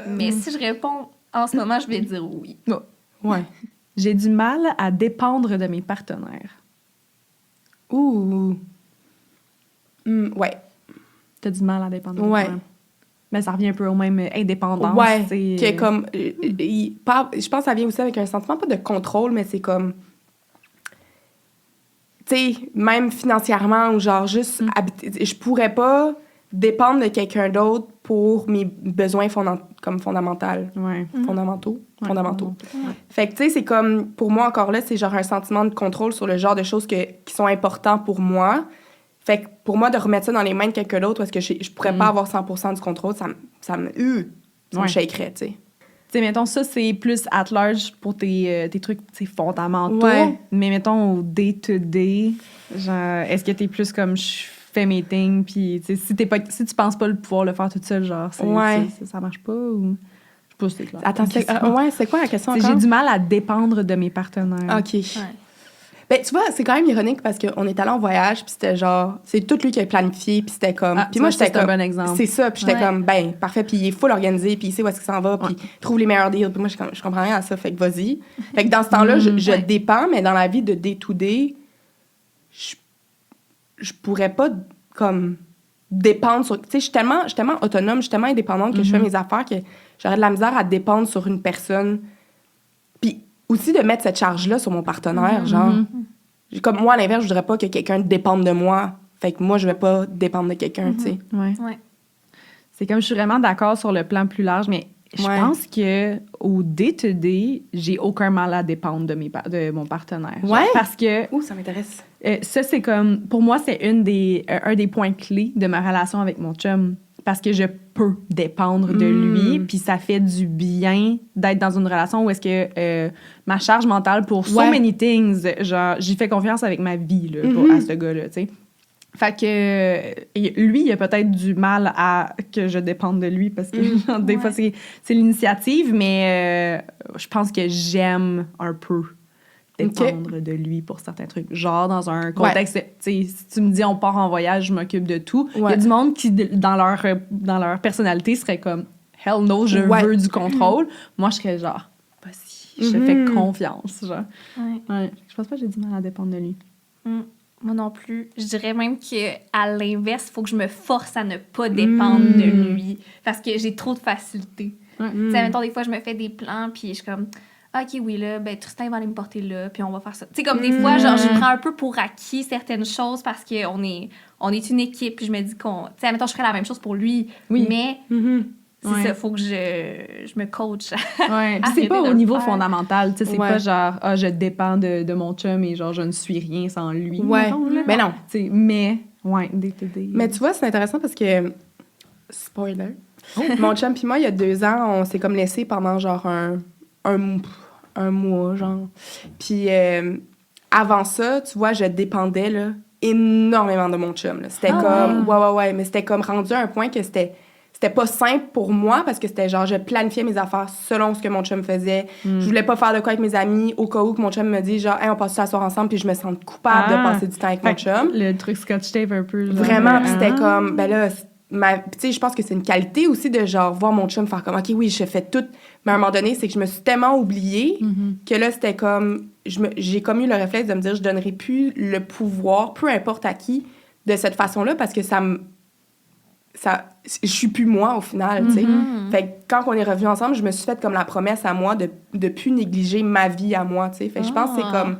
Mais si je réponds en ce moment, je vais dire oui. Ouais. J'ai du mal à dépendre de mes partenaires. Ouh. Ouais. T'as du mal à dépendre de Ouais. toi. Mais ça revient un peu au même indépendance. Ouais. c'est- Qui est comme. Je pense que ça vient aussi avec un sentiment, pas de contrôle, mais c'est comme. Tu sais, même financièrement, ou genre juste. Je pourrais pas dépendre de quelqu'un d'autre pour mes besoins comme fondamentaux. Ouais. Fondamentaux. Ouais, Fondamentaux. Fait que, tu sais, c'est comme, pour moi, encore là, c'est genre un sentiment de contrôle sur le genre de choses qui sont importantes pour moi. Fait que, pour moi, de remettre ça dans les mains de quelqu'un d'autre, parce que je pourrais pas avoir 100% du contrôle, ça me Ouais. shakerait, tu sais. Tu sais, mettons, ça, c'est plus at large pour tes trucs, tu sais, fondamentaux. Ouais. Mais mettons, au day-to-day, genre, est-ce que t'es plus comme je fais mes things, puis tu sais, si tu penses pas pouvoir le faire toute seule, genre, Ouais. ça marche pas, ou... Je sais pas si c'est clair. Attends, c'est quoi la question Tu sais, encore? j'ai du mal à dépendre de mes partenaires. OK. Ben, tu vois, c'est quand même ironique parce qu'on est allé en voyage, puis c'était genre... C'est tout lui qui a planifié, puis c'était comme... Ah, puis moi, j'étais c'est un comme... bon exemple. C'est ça, puis j'étais Ouais. comme, ben, parfait, puis il est full organisé, puis il sait où est-ce qu'il s'en va, puis il trouve les meilleurs deals, puis moi, je comprends rien à ça, fait que vas-y. Fait que dans ce temps-là, je Ouais. dépends, mais dans la vie de day-to-day, je pourrais pas, comme, dépendre sur... Tu sais, je suis tellement autonome, je suis tellement indépendante que je fais mes affaires que j'aurais de la misère à dépendre sur une personne. Puis aussi de mettre cette charge-là sur mon partenaire, genre... Comme moi, à l'inverse, je voudrais pas que quelqu'un dépende de moi. Fait que moi, je vais pas dépendre de quelqu'un, tu sais. Ouais. Ouais. C'est comme je suis vraiment d'accord sur le plan plus large, mais je Ouais. pense que au day-to-day, j'ai aucun mal à dépendre de mon partenaire. Genre, Ouais? parce que Ouh, ça m'intéresse. ça, c'est comme... Pour moi, c'est un des points clés de ma relation avec mon chum. Parce que je peux dépendre de lui, puis ça fait du bien d'être dans une relation où est-ce que ma charge mentale pour so Ouais. many things, genre, j'y fais confiance avec ma vie, là, à ce gars-là, tu sais. Fait que lui, il a peut-être du mal à que je dépende de lui parce que genre, des fois, c'est l'initiative, mais je pense que j'aime un peu dépendre de lui pour certains trucs. Genre, dans un contexte, tu sais, si tu me dis on part en voyage, je m'occupe de tout. Il y a du monde qui, dans leur personnalité, serait comme hell no, je veux du contrôle. Moi, je serais genre, vas-y, je te fais confiance. Genre. Ouais. Je pense pas que j'ai du mal à dépendre de lui. Moi non plus. Je dirais même qu'à l'inverse, il faut que je me force à ne pas dépendre de lui parce que j'ai trop de facilité. Tu sais, mettons, des fois, je me fais des plans, puis je suis comme... OK, oui, là, ben Tristan va aller me porter là, puis on va faire ça. Tu sais, comme des fois, genre, je prends un peu pour acquis certaines choses parce qu'on est une équipe, puis je me dis qu'on... Tu sais, mettons, je ferais la même chose pour lui, mais c'est ça, faut que je me coach. Ouais, puis c'est pas au niveau fondamental, tu sais, c'est pas genre, je dépends de mon chum et genre, je ne suis rien sans lui. Ouais, ben non. Tu sais, mais, day-to-day. Mais tu vois, c'est intéressant parce que... Spoiler. Mon chum puis moi, il y a 2 ans, on s'est comme laissé pendant genre un mois, genre. Puis avant ça, tu vois, je dépendais, là, énormément de mon chum, là. C'était ouais, mais c'était comme rendu à un point que c'était pas simple pour moi parce que c'était genre, je planifiais mes affaires selon ce que mon chum faisait. Je voulais pas faire de quoi avec mes amis au cas où que mon chum me dit genre, hey, on passe la soirée ensemble, puis je me sens coupable de passer du temps avec mon chum. Le truc scotch tape un peu. Genre, Vraiment, puis c'était comme, ben là, tu sais, je pense que c'est une qualité aussi de genre voir mon chum faire comme OK, oui, je fais tout. Mais à un moment donné, c'est que je me suis tellement oubliée que là, c'était comme. J'ai comme eu le réflexe de me dire, je donnerai plus le pouvoir, peu importe à qui, de cette façon-là, parce que je suis plus moi au final, tu sais. Fait que quand on est revenus ensemble, je me suis fait comme la promesse à moi de plus négliger ma vie à moi, tu sais. Fait que je pense que c'est comme.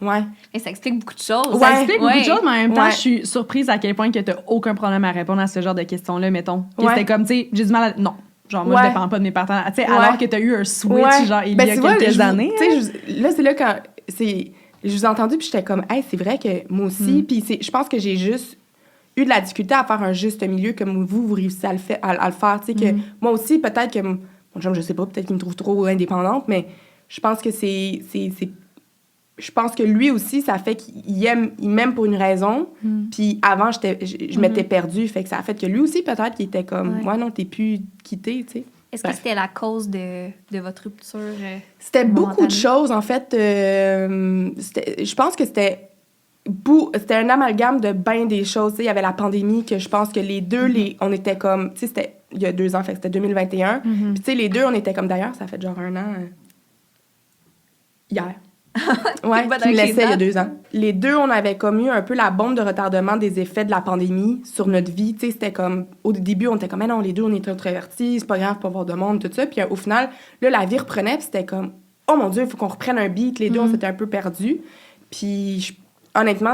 Ouais. Et ça explique beaucoup de choses. Ça explique beaucoup de choses, mais en même temps, Ouais. je suis surprise à quel point que t'as aucun problème à répondre à ce genre de questions-là, mettons. Que Ouais. c'était comme, tu sais, j'ai du mal à... Non. Genre, moi, je dépends pas de mes partenaires. Tu sais, alors que t'as eu un switch, genre, il y a quelques années. Tu sais, là, c'est là quand... Je vous ai entendu, puis j'étais comme, hey, c'est vrai que moi aussi. Puis je pense que j'ai juste eu de la difficulté à faire un juste milieu comme vous réussissez à le faire. Tu sais, que moi aussi, peut-être que... Mon chum, je sais pas, peut-être qu'il me trouve trop indépendante, mais je pense que je pense que lui aussi, ça fait qu'il m'aime pour une raison. Puis avant, je m'étais perdue. Fait que ça a fait que lui aussi, peut-être qu'il était comme, ouais, non, t'es plus quitté, tu sais. Est-ce que c'était la cause de votre rupture? C'était beaucoup de choses, en fait. Je pense que c'était un amalgame de bien des choses. Tu sais, il y avait la pandémie, que je pense que les deux, on était comme... Tu sais, c'était il y a 2 ans, fait que c'était 2021. Puis tu sais, les deux, on était comme... D'ailleurs, ça fait genre 1 an... hier. Ouais, qui me laissait il y a 2 ans. Les deux, on avait comme eu un peu la bombe de retardement des effets de la pandémie sur notre vie. Tu sais, c'était comme... Au début, on était comme, mais non, les deux, on est introvertis, c'est pas grave pour avoir de monde, tout ça. Puis au final, là, la vie reprenait, puis c'était comme, oh mon Dieu, il faut qu'on reprenne un beat. Les deux, on s'était un peu perdus. Puis honnêtement,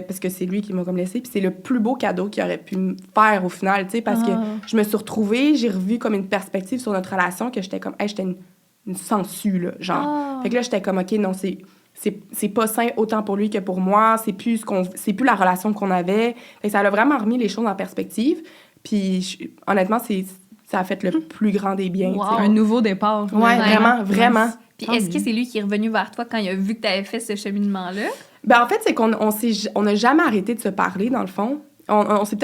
parce que c'est lui qui m'a comme laissé, puis c'est le plus beau cadeau qu'il aurait pu me faire au final, tu sais, parce que je me suis retrouvée, j'ai revu comme une perspective sur notre relation que j'étais comme, hey, j'étais une sangsue, là, genre. Fait que là, j'étais comme, OK, non, c'est pas sain autant pour lui que pour moi, c'est plus la relation qu'on avait. Fait que ça a vraiment remis les choses en perspective. Puis honnêtement, ça a fait le plus grand des biens. Wow. Un nouveau départ. Ouais, vraiment. Puis est-ce que c'est lui qui est revenu vers toi quand il a vu que tu avais fait ce cheminement-là? Ben en fait, c'est qu'on n'a jamais arrêté de se parler, dans le fond. On s'est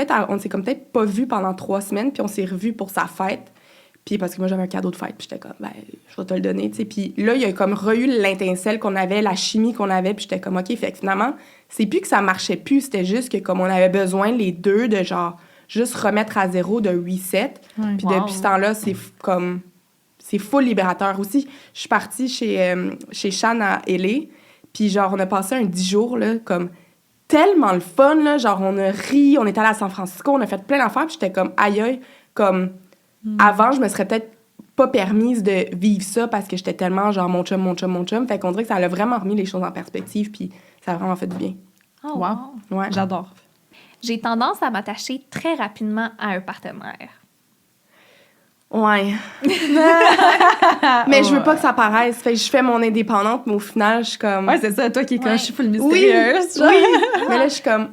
comme peut-être pas vu pendant 3 semaines, puis on s'est revus pour sa fête. Puis parce que moi, j'avais un cadeau de fête, puis j'étais comme, ben, je vais te le donner, tu sais. Puis là, il y a comme eu l'étincelle qu'on avait, la chimie qu'on avait, puis j'étais comme, OK, fait que finalement, c'est plus que ça marchait plus, c'était juste que comme on avait besoin, les deux, de genre, juste remettre à zéro, de reset. Puis depuis ce temps-là, c'est full libérateur aussi. Je suis partie chez Shan à L.A., puis genre, on a passé un 10 jours, là, comme tellement le fun, là, genre, on a ri, on est allé à San Francisco, on a fait plein d'affaires, puis j'étais comme, aïe, aïe, comme... Avant, je me serais peut-être pas permise de vivre ça parce que j'étais tellement genre mon chum. Fait qu'on dirait que ça a vraiment remis les choses en perspective, puis ça a vraiment fait du bien. Oh, Wow. Ouais. J'adore. J'ai tendance à m'attacher très rapidement à un partenaire. Ouais. Mais je veux pas que ça paraisse. Fait que je fais mon indépendante, mais au final, je suis comme... Ouais, c'est ça, toi qui es comme, Ouais. je suis full mystérieuse. Oui. Mais là, je suis comme...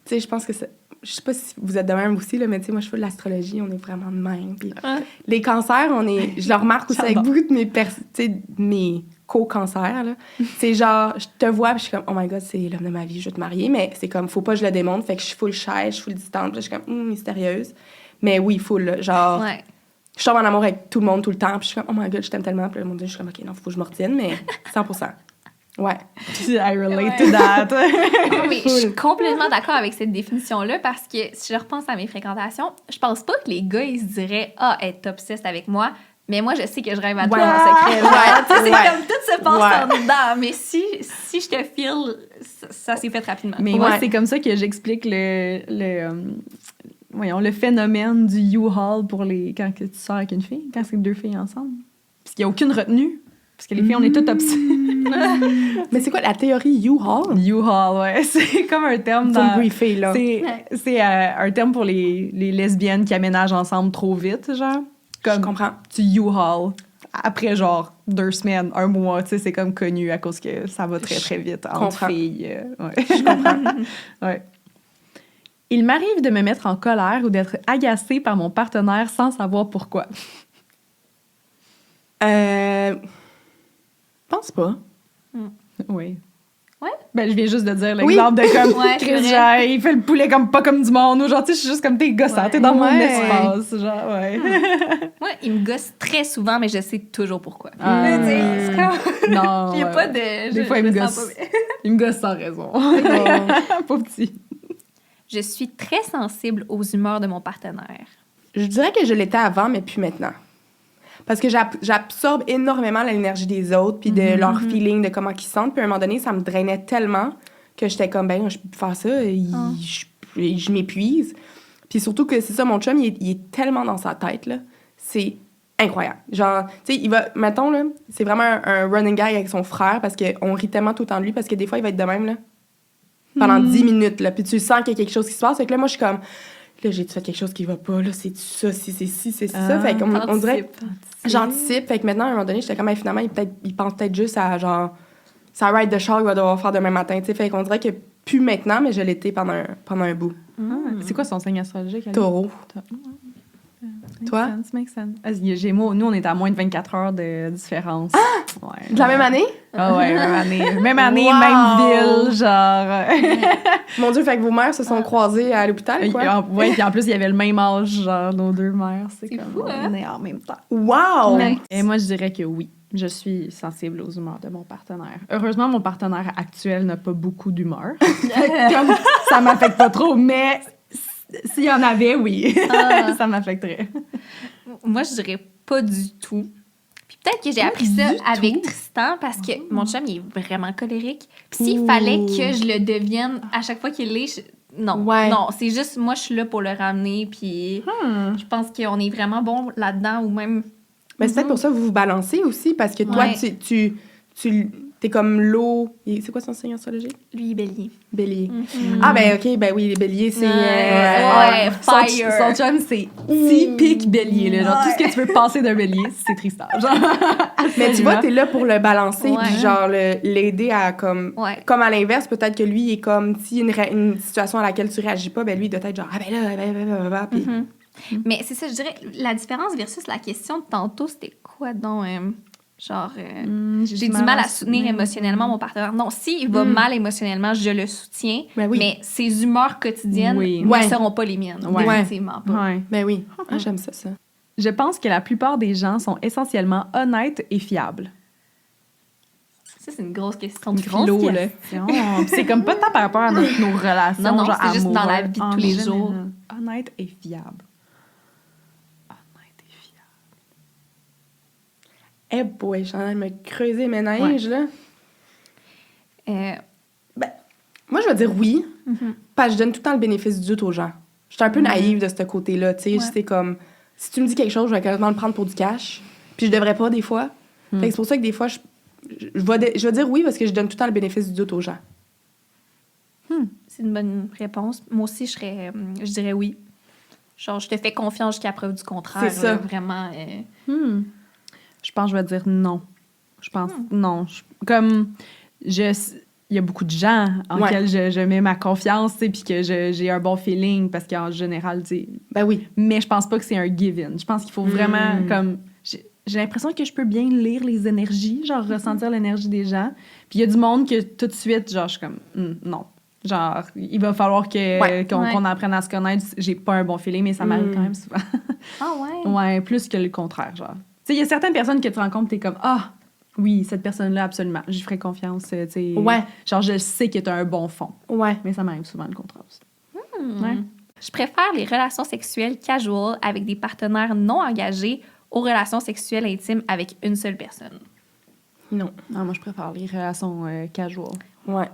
Tu sais, je pense que c'est... Je sais pas si vous êtes de même aussi, là, mais tu sais, moi, je fais de l'astrologie, on est vraiment de même. Puis les cancers, je le remarque aussi avec beaucoup de mes co-cancers, là. C'est genre, je te vois, puis je suis comme, oh my God, c'est l'homme de ma vie, je vais te marier, mais c'est comme, faut pas que je le démontre, fait que je suis full shy, je suis full distante, puis je suis comme, mystérieuse. Mais oui, full, là, genre, je tombe en amour avec tout le monde tout le temps, puis je suis comme, oh my God, je t'aime tellement, puis là, mon Dieu, je suis comme, OK, non, faut que je me retienne, mais 100%. Ouais. I relate to that. Mais je suis complètement d'accord avec cette définition-là parce que si je repense à mes fréquentations, je pense pas que les gars, ils se diraient « Ah, elle est obsesse avec moi », mais moi, je sais que je rêve à toi en secret. C'est comme tout se passe en dedans, mais si je te file, ça s'est fait rapidement. Mais moi, c'est comme ça que j'explique le phénomène du U-Haul pour quand tu sors avec une fille, quand c'est 2 filles ensemble. Parce qu'il n'y a aucune retenue. Parce que les filles, on est toutes obsessives. Mais c'est quoi la théorie U-Haul? U-Haul, ouais. C'est comme un terme Faut me briefer, là. C'est un terme pour les lesbiennes qui aménagent ensemble trop vite, genre. Comme je comprends. Tu U-Haul. Après, genre, 2 semaines, 1 mois, tu sais, c'est comme connu à cause que ça va très, très vite entre filles. Ouais. Je comprends. Ouais. Il m'arrive de me mettre en colère ou d'être agacée par mon partenaire sans savoir pourquoi. Je pense pas. Oui. Ouais? Ben, je viens juste de dire l'exemple de comme Chris, genre, il fait le poulet comme pas comme du monde. Ou genre, tu sais, je suis juste comme t'es gossant, t'es dans mon espace. Genre, Moi, il me gosse très souvent, mais je sais toujours pourquoi. C'est comme... Non. Il n'y a pas de... Des fois, il me gosse. Il me gosse sans raison. Pauvre petit. Je suis très sensible aux humeurs de mon partenaire. Je dirais que je l'étais avant, mais plus maintenant. Parce que j'absorbe énormément l'énergie des autres, puis de leur feeling, de comment ils se sentent. Puis à un moment donné, ça me drainait tellement que j'étais comme, ben, je peux plus faire ça. Je m'épuise. Puis surtout que c'est ça, mon chum, il est tellement dans sa tête, là. C'est incroyable. Genre, tu sais, il va... Mettons, là, c'est vraiment un running gag avec son frère parce qu'on rit tellement tout le temps de lui parce que des fois, il va être de même, là, pendant 10 minutes, là. Puis tu sens qu'il y a quelque chose qui se passe. Fait que là, moi, je suis comme... Là, j'ai-tu fait quelque chose qui va pas? Là, c'est ça, c'est ça. Fait qu'on dirait... J'anticipe. Fait que maintenant, à un moment donné, j'étais comme, hey, finalement, il pense peut-être juste à, genre, sa ride de char qu'il va devoir faire demain matin, tu sais. Fait qu'on dirait que plus maintenant, mais je l'étais pendant un bout. C'est quoi son signe astrologique? Elle? Taureau. Toi? Make sense. Gémeaux, nous, on est à moins de 24 heures de différence. Ouais. De la même année? Ah ouais, même année. Même année, Wow! même ville, genre... Mon Dieu, fait que vos mères se sont croisées à l'hôpital, quoi? Ouais, puis en plus, il y avait le même âge, genre, nos deux mères. C'est comme, fou, hein? on est en même temps. Wow! Ouais. Et moi, je dirais que oui. Je suis sensible aux humeurs de mon partenaire. Heureusement, mon partenaire actuel n'a pas beaucoup d'humeur. Comme ça m'affecte pas trop, mais s'il y en avait, oui, ça m'affecterait. Moi, je dirais pas du tout. Puis peut-être que j'ai appris ça avec Tristan parce que mon chum, il est vraiment colérique. Puis s'il fallait que je le devienne à chaque fois qu'il est... Non, Ouais. non, c'est juste, moi, je suis là pour le ramener. Puis je pense qu'on est vraiment bon là-dedans ou même... Mais c'est peut-être pour ça que vous vous balancez aussi, parce que toi, Ouais. tu t'es comme l'eau... C'est quoi son signe astrologique? Lui, il est bélier. Bélier. Ah, ben OK, ben oui, les béliers, c'est... Ouais, fire. Son chum, c'est typique bélier. Là. Genre, tout ce que tu veux passer d'un bélier, c'est Tristan. Genre, Mais tu vois, t'es là pour le balancer, Ouais. puis genre l'aider à comme... Ouais. Comme à l'inverse, peut-être que lui, il est comme... Si une situation à laquelle tu réagis pas, ben lui, il doit être genre... Ah ben là, puis... Mais c'est ça, je dirais, la différence versus la question de tantôt, c'était quoi donc? Genre, j'ai du mal à soutenir émotionnellement mon partenaire. Non, s'il va mal émotionnellement, je le soutiens, Ben oui. mais ses humeurs quotidiennes Oui. ne Ouais. seront pas les miennes. Ouais. Définitivement pas. Ouais. Ben oui. Ah, j'aime ça. Je pense que la plupart des gens sont essentiellement honnêtes et fiables. Ça, c'est une grosse question de Philo, philo, là. Puis c'est comme pas tant par rapport à nos relations, Non, non, genre c'est juste dans la amoureuses, vie de en tous les général. jours. Honnête et fiable. Honnête et fiable. Eh boy, j'en ai me creuser mes neiges, là. Moi, je vais dire oui, parce que je donne tout le temps le bénéfice du doute aux gens. Je suis un peu naïve de ce côté-là, tu sais. Ouais. C'est comme, si tu me dis quelque chose, je vais quasiment le prendre pour du cash. Puis je devrais pas, des fois. Fait que c'est pour ça que des fois, je vais dire oui, parce que je donne tout le temps le bénéfice du doute aux gens. C'est une bonne réponse. Moi aussi, je dirais oui. Genre, je te fais confiance jusqu'à preuve du contraire. C'est ça. là, vraiment. Je pense que je vais dire non. Je pense non. Il y a beaucoup de gens en Ouais. lesquels je mets ma confiance, tu sais, puis que j'ai un bon feeling, parce qu'en général, tu sais... Ben oui. Mais je pense pas que c'est un given. Je pense qu'il faut vraiment, comme... J'ai l'impression que je peux bien lire les énergies, genre ressentir l'énergie des gens. Puis il y a du monde que tout de suite, genre, je suis comme, non. Genre, il va falloir qu'on apprenne à se connaître. J'ai pas un bon feeling, mais ça m'arrive quand même souvent. Ah ouais? Ouais, plus que le contraire, genre. Tu sais, il y a certaines personnes que tu rencontres, t'es comme, ah, oui, cette personne-là, absolument, j'y ferai confiance, tu sais. Ouais. Genre, je sais que t'as un bon fond. Ouais. Mais ça m'arrive souvent le contraire aussi. Ouais. Je préfère les relations sexuelles casual avec des partenaires non engagés aux relations sexuelles intimes avec une seule personne. Non. Non, moi, je préfère les relations casual. Ouais.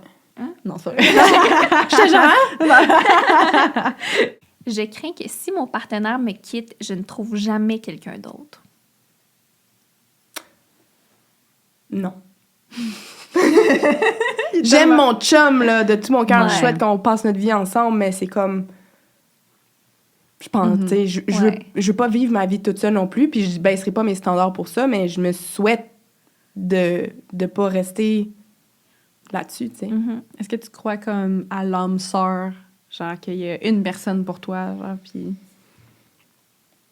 Non, c'est vrai. J'étais genre... Je crains que si mon partenaire me quitte, je ne trouve jamais quelqu'un d'autre. Non. J'aime mon chum, là, de tout mon cœur. Ouais. Je souhaite qu'on passe notre vie ensemble, mais c'est comme... Je pense, tu sais, je veux pas vivre ma vie toute seule non plus, puis je baisserai pas mes standards pour ça, mais je me souhaite de pas rester là-dessus, tu sais. Est-ce que tu crois comme à l'âme sœur? Genre qu'il y a une personne pour toi, genre, puis...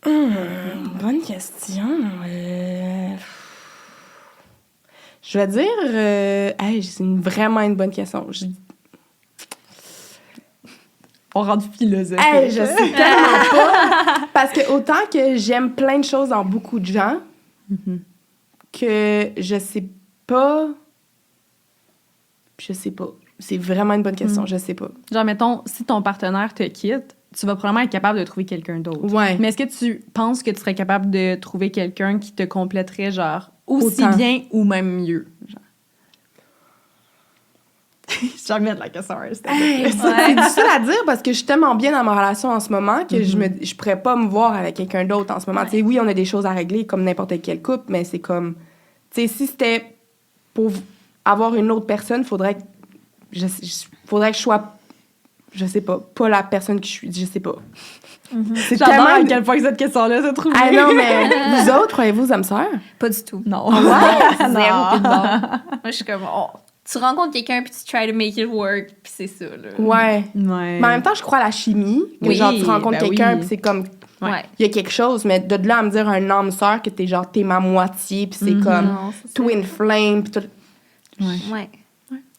Bonne question. Je vais dire... hey, c'est vraiment une bonne question. On rentre philosophique. Hey, je sais tellement pas. Parce que autant que j'aime plein de choses dans beaucoup de gens, que je sais pas... Je sais pas. C'est vraiment une bonne question, je sais pas. Genre, mettons, si ton partenaire te quitte, tu vas probablement être capable de trouver quelqu'un d'autre. Ouais. Mais est-ce que tu penses que tu serais capable de trouver quelqu'un qui te compléterait, genre, aussi Autant. bien ou même mieux? Genre. Je vais remettre la question. Hey, c'est difficile à dire parce que je suis tellement bien dans ma relation en ce moment que je pourrais pas me voir avec quelqu'un d'autre en ce moment. Tu sais, oui, on a des choses à régler comme n'importe quel couple, mais c'est comme... Tu sais, si c'était pour avoir une autre personne, faudrait que je sois, je sais pas la personne que je suis, je sais pas. C'est J'adore tellement... à quel point cette question-là se trouve. Ah non, mais vous autres, croyez-vous âmes sœurs? Pas du tout. Non. Zéro Non. puis de bord. Moi, je suis comme, tu rencontres quelqu'un puis tu try to make it work, puis c'est ça, là. Ouais. Ouais. Mais en même temps, je crois à la chimie. Que Oui, genre, tu rencontres ben quelqu'un oui. puis c'est comme... Ouais. Il y a quelque chose, mais de là à me dire un âme sœur que t'es ma moitié puis c'est comme Non, c'est ça. twin flame puis tout. Ouais.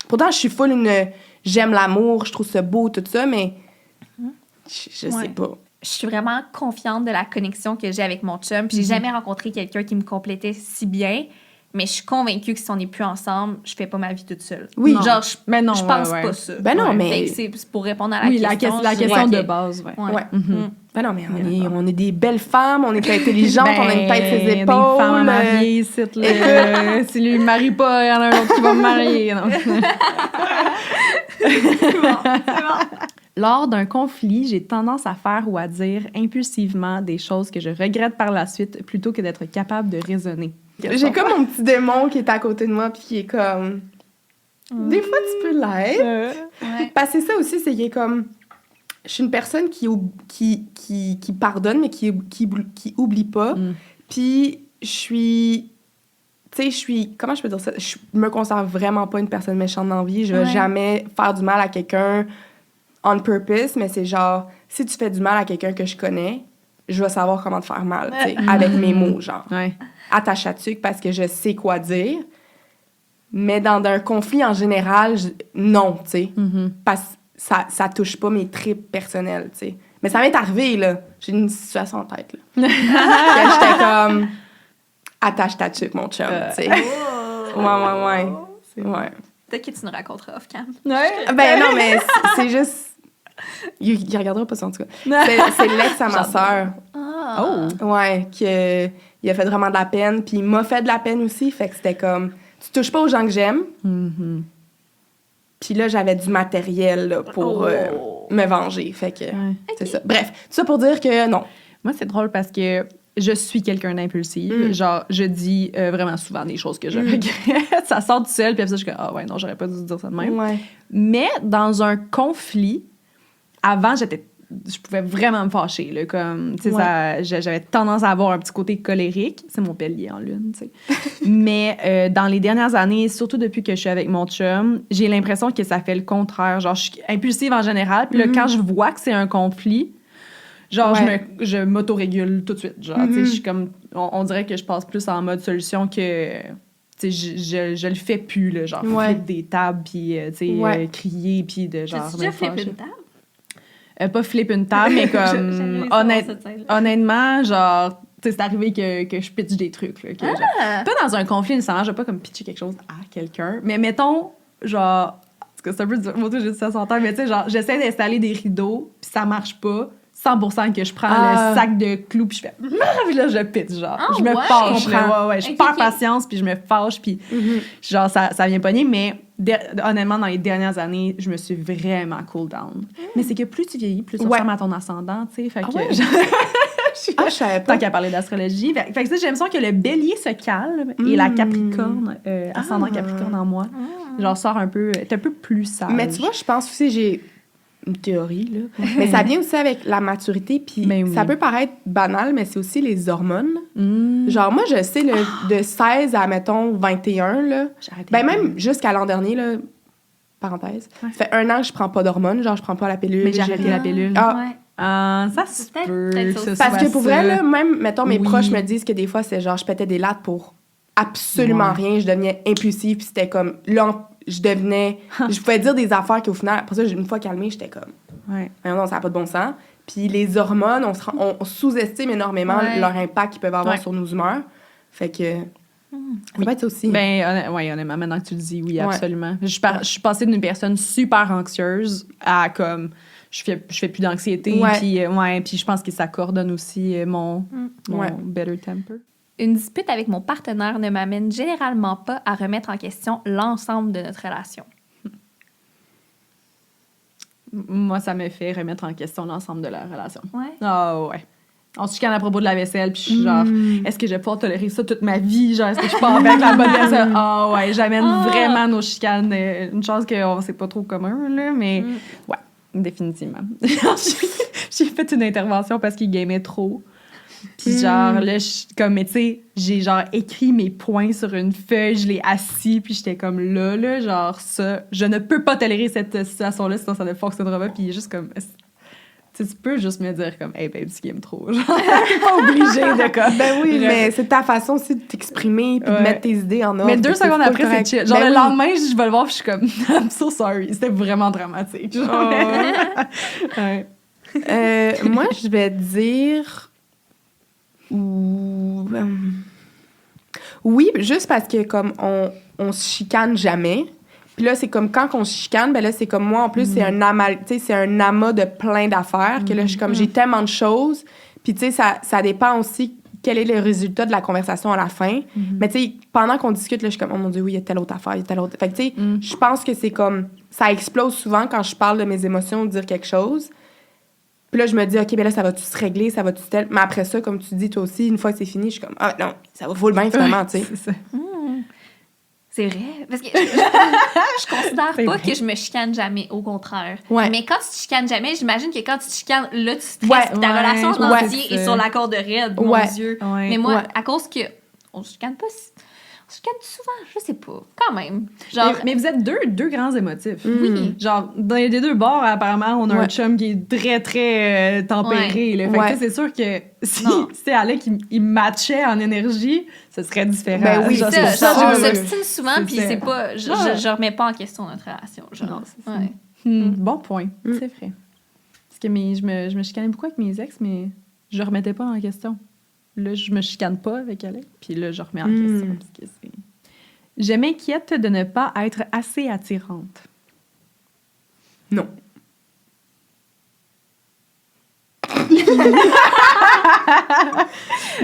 Pourtant, je suis full j'aime l'amour, je trouve ça beau, tout ça, mais je sais Ouais. pas. Je suis vraiment confiante de la connexion que j'ai avec mon chum. Puis j'ai jamais rencontré quelqu'un qui me complétait si bien. Mais je suis convaincue que si on n'est plus ensemble, je fais pas ma vie toute seule. Oui. Non. Genre, Mais non, je pense ouais. pas ça. Ben non, Ouais. mais... Fait que c'est pour répondre à la Oui, question. la je question dirais de que- base, ouais. Ouais. Ouais. Mm. Ben non, mais on est des belles femmes, on est intelligentes, on a une tête sur les épaules. Des femmes à marier, ici, là. Si lui ne marie pas, il y en a un autre qui va me marier. Non. Lors d'un conflit, j'ai tendance à faire ou à dire impulsivement des choses que je regrette par la suite plutôt que d'être capable de raisonner. J'ai comme mon petit démon qui est à côté de moi puis qui est comme... Des fois, tu peux l'être. Ouais. Parce que c'est ça aussi, c'est qu'il est comme... Je suis une personne qui pardonne, mais qui oublie pas. Puis, je suis... Tu sais, je suis... Comment je peux dire ça? Je me considère vraiment pas une personne méchante dans la vie. Je vais Ouais. jamais faire du mal à quelqu'un on purpose, mais c'est genre... Si tu fais du mal à quelqu'un que je connais, je vais savoir comment te faire mal, tu sais, avec mes mots, genre. Ouais. Attache à tuque parce que je sais quoi dire. Mais dans un conflit en général, non, tu sais. Parce que ça touche pas mes tripes personnelles, tu sais. Mais ça m'est arrivé, là. J'ai une situation en tête, là. Que j'étais comme... Attache ta tuque, mon chum, tu sais. Ouais. Peut-être que tu nous raconteras off-cam. Ben non, mais c'est juste... Il regardera pas ça, en tout cas. C'est l'ex à ma sœur. Ah. Ouais, il a fait vraiment de la peine. Puis il m'a fait de la peine aussi. Fait que c'était comme... Tu touches pas aux gens que j'aime. Puis là, j'avais du matériel là, pour me venger. Fait que c'est ça. Bref, tout ça pour dire que non. Moi, c'est drôle parce que je suis quelqu'un d'impulsif. Genre, je dis vraiment souvent des choses que je regrette. Ça sort du seul, puis après ça, je suis comme, ah ouais, non, j'aurais pas dû dire ça de même. Ouais. Mais dans un conflit, avant, je pouvais vraiment me fâcher. Là, comme, tu sais, j'avais tendance à avoir un petit côté colérique. C'est mon bélier en lune, tu sais. Mais dans les dernières années, surtout depuis que je suis avec mon chum, j'ai l'impression que ça fait le contraire. Genre, je suis impulsive en général. Puis là, quand je vois que c'est un conflit, genre, je m'autorégule tout de suite. Genre, tu sais, je suis comme... On dirait que je passe plus en mode solution que... Tu sais, je le fais plus, là. Genre, flipper des tables, puis, tu sais, crier, puis de genre... T'as-tu déjà flippé une table? Pas flipper une table, mais comme... honnêtement, genre... Tu sais, c'est arrivé que je pitche des trucs, là. Pas dans un conflit, nécessairement. Je vais pas comme pitcher quelque chose à quelqu'un. Mais mettons, genre... Parce que c'est un peu... Moi, j'ai dit ça sans terre, mais tu sais, genre, j'essaie d'installer des rideaux, puis ça marche pas. 100% que je prends le sac de clous puis je fais puis là je pitch genre je me fâche là, je perds patience puis je me fâche puis genre ça vient pogner mais honnêtement dans les dernières années je me suis vraiment cool down mais c'est que plus tu vieillis plus tu ressembles à ton ascendant tu sais fait que je savais pas. Tant qu'à parler d'astrologie fait que ça j'ai l'impression que le bélier se calme et la capricorne ascendant capricorne en moi genre sort un peu t'es un peu plus sage mais tu vois je pense aussi j'ai une théorie, là. Mais ça vient aussi avec la maturité, puis ça peut paraître banal, mais c'est aussi les hormones. Genre, moi, je sais, de 16 à, mettons, 21, là, même jusqu'à l'an dernier, là, parenthèse, ça fait 1 an que je prends pas d'hormones, genre, je prends pas la pilule. Mais j'ai arrêté la pilule. Ça se peut. Parce que pour vrai, là, même, mettons, mes proches me disent que des fois, c'est genre, je pétais des lattes pour absolument rien, je devenais impulsive, puis c'était comme... je pouvais dire des affaires qu'au final, après ça, une fois calmée, j'étais comme... Non, ça n'a pas de bon sens. Puis les hormones, on sous-estime énormément leur impact qu'ils peuvent avoir sur nos humeurs. Fait que... Ça peut être ça aussi. Ben, ouais, honnêtement, maintenant que tu le dis, oui, Ouais. absolument. Je suis passée d'une personne super anxieuse à comme je fais plus d'anxiété, Ouais. puis je pense que ça coordonne aussi mon Ouais. better temper. Une dispute avec mon partenaire ne m'amène généralement pas à remettre en question l'ensemble de notre relation. Moi, ça me fait remettre en question l'ensemble de la relation. Ouais. Ah ouais. On se chicane à propos de la vaisselle, puis je suis genre, est-ce que je vais pouvoir tolérer ça toute ma vie? Genre, est-ce que je suis pas avec la bonne vaisselle? Ah ouais, j'amène vraiment nos chicanes. Une chance que c'est pas trop commun, là, mais ouais, définitivement. J'ai fait une intervention parce qu'il gamait trop. Puis genre, là, mais tu sais, j'ai genre écrit mes points sur une feuille, je l'ai assis, puis j'étais comme là, genre ça, je ne peux pas tolérer cette situation-là, sinon ça ne fonctionnera pas. Puis il est juste comme, tu peux juste me dire comme, hey babe, tu games trop. Genre, t'es pas obligé de comme. Ben oui, mais c'est ta façon aussi de t'exprimer puis de mettre tes idées en ordre. Mais 2 secondes après, c'est correct. chill. Genre, Ben le oui. lendemain, je vais le voir, puis je suis comme, I'm so sorry. C'était vraiment dramatique. Genre. Ouais. Moi, je vais dire... Oui, juste parce que comme on se chicane jamais. Puis là, c'est comme quand on se chicane, ben là, c'est comme moi, en plus, c'est un amas de plein d'affaires que là, je suis comme, j'ai tellement de choses. Puis tu sais, ça dépend aussi quel est le résultat de la conversation à la fin. Mais tu sais, pendant qu'on discute, là, je suis comme, oh mon Dieu, oui, il y a telle autre affaire, il y a telle autre... Fait que tu sais, je pense que c'est comme, ça explose souvent quand je parle de mes émotions, de dire quelque chose. Puis là, je me dis, OK, ben là, ça va-tu se régler, ça va-tu tel... Mais après ça, comme tu dis, toi aussi, une fois que c'est fini, je suis comme, ah non, ça va full bien, finalement, tu sais. C'est ça. C'est vrai. Parce que je considère C'est pas vrai. que je me chicane jamais, au contraire. Ouais. Mais quand tu te chicanes jamais, j'imagine que quand tu te chicanes, là, tu stresses, Ouais, puis ta ouais, relation en ouais, entier c'est est ça. sur la corde raide, mon Ouais. Dieu. Ouais. Mais moi, Ouais. à cause que on se chicane pas... On se chicane souvent, je sais pas. Quand même. Genre, Mais vous êtes deux grands émotifs. oui. Genre, dans les deux bords, apparemment, on a un Ouais. chum qui est très, très tempéré. Là. Fait que Ouais. tu sais, c'est sûr que si Non. c'était Alex qui matchait en énergie, ce serait différent. Ben oui, Genre, C'est pour ça, ça, on je- s'obstine souvent, c'est puis ça. c'est pas... Je remets pas en question notre relation, genre. Non, c'est ça. Ouais. Bon point, c'est vrai. Parce que je me chicanais beaucoup avec mes ex, mais je remettais pas en question. Là, je me chicane pas avec Alex, puis là, je remets en question. Parce que c'est... Je m'inquiète de ne pas être assez attirante. Non.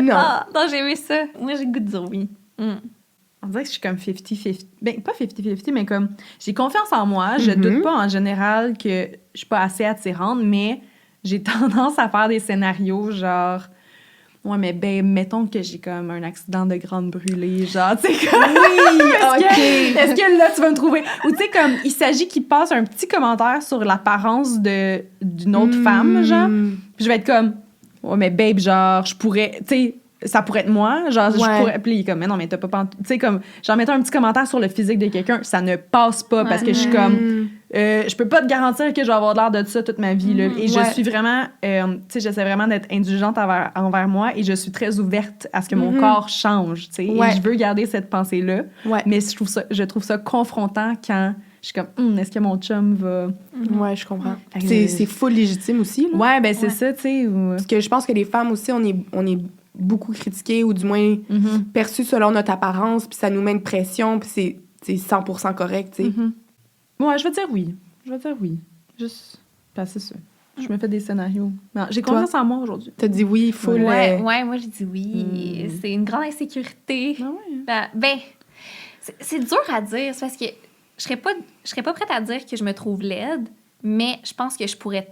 Non. Ah, non, j'ai aimé ça. Moi, j'ai le goût de dire oui. On dirait que je suis comme 50-50. Ben, pas 50-50, mais comme j'ai confiance en moi. Je doute pas en général que je suis pas assez attirante, mais j'ai tendance à faire des scénarios genre... Ouais, mais ben, mettons que j'ai comme un accident de grande brûlée, genre, tu sais, comme... Oui, OK. Est-ce que là, tu vas me trouver... Ou tu sais, comme, il s'agit qu'il passe un petit commentaire sur l'apparence d'une autre femme, genre, puis je vais être comme... Ouais, mais babe, genre, je pourrais... Tu sais, ça pourrait être moi, genre, je Ouais. pourrais... Puis il est comme, mais non, mais t'as pas... Tu sais, comme, genre, mettons un petit commentaire sur le physique de quelqu'un, ça ne passe pas, parce que je suis comme... je peux pas te garantir que je vais avoir l'air de ça toute ma vie, là. Et je Ouais. suis vraiment... tu sais, j'essaie vraiment d'être indulgente envers moi, et je suis très ouverte à ce que mon corps change, tu sais. Ouais. Et je veux garder cette pensée-là. Ouais. Mais je trouve ça confrontant quand je suis comme, est-ce que mon chum va... Ouais, je comprends. Fait que- C'est full légitime aussi, là. Ouais, ben c'est Ouais. ça, tu sais. Parce que je pense que les femmes aussi, on est beaucoup critiquées ou du moins perçues selon notre apparence, puis ça nous met une pression, puis c'est 100% correct, tu sais. Ouais, je vais dire oui. Je vais dire oui. Juste, ben, c'est ça. Je me fais des scénarios. Non, j'ai Toi? confiance en moi aujourd'hui. T'as dit oui, full. Ouais, moi, j'ai dit oui. C'est une grande insécurité. Ah ouais? Ben, c'est dur à dire. C'est parce que je serais pas prête à dire que je me trouve laide, mais je pense que je pourrais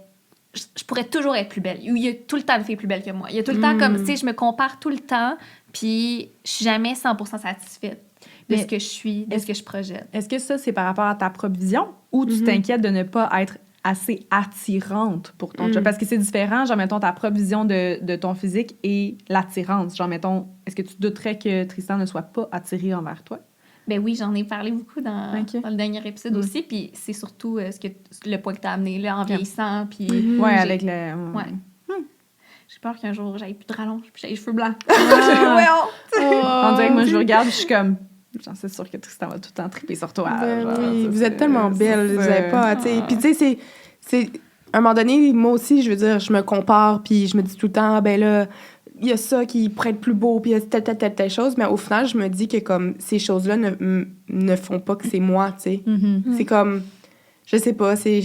toujours être plus belle. Il y a tout le temps une fille plus belle que moi. Il y a tout le temps comme, tu sais, je me compare tout le temps, puis je suis jamais 100% satisfaite de Mais ce que je suis, de ce que je projette. Est-ce que ça, c'est par rapport à ta propre vision ou tu t'inquiètes de ne pas être assez attirante pour ton chum? Parce que c'est différent, genre, mettons, ta propre vision de ton physique et l'attirance. Genre, mettons, est-ce que tu douterais que Tristan ne soit pas attiré envers toi? Ben oui, j'en ai parlé beaucoup dans le dernier épisode aussi, puis c'est surtout le point que t'as amené, là, en vieillissant, puis... Ouais, j'ai- avec le... Ouais. J'ai peur qu'un jour, j'aille plus de rallonge, puis j'aille les cheveux blancs. On dirait que moi, je vous regarde, je suis comme... J'en suis sûre que Tristan va tout le temps triper sur toi. Ben genre, oui, ça, vous c'est- êtes tellement belle, c'est vous ça. avez pas, tu sais. Puis tu sais, c'est... À un moment donné, moi aussi, je veux dire, je me compare, puis je me dis tout le temps, ah, ben là, il y a ça qui pourrait être plus beau, puis il y a telle chose, mais au final, je me dis que comme ces choses-là ne font pas que c'est moi, tu sais. C'est comme, je sais pas, c'est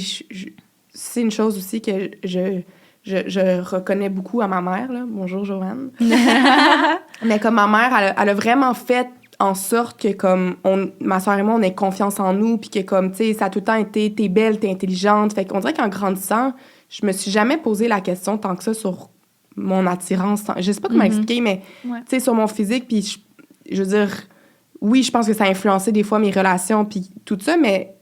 une chose aussi que je reconnais beaucoup à ma mère, là. Bonjour, Joanne. Mais comme ma mère, elle a vraiment fait en sorte que, comme, ma soeur et moi, on ait confiance en nous, puis que, comme, tu sais, ça a tout le temps été « t'es belle, t'es intelligente ». Fait qu'on dirait qu'en grandissant, je me suis jamais posé la question tant que ça sur mon attirance. Je sais pas comment expliquer, mais, tu sais, sur mon physique, puis je veux dire, oui, je pense que ça a influencé des fois mes relations, puis tout ça, mais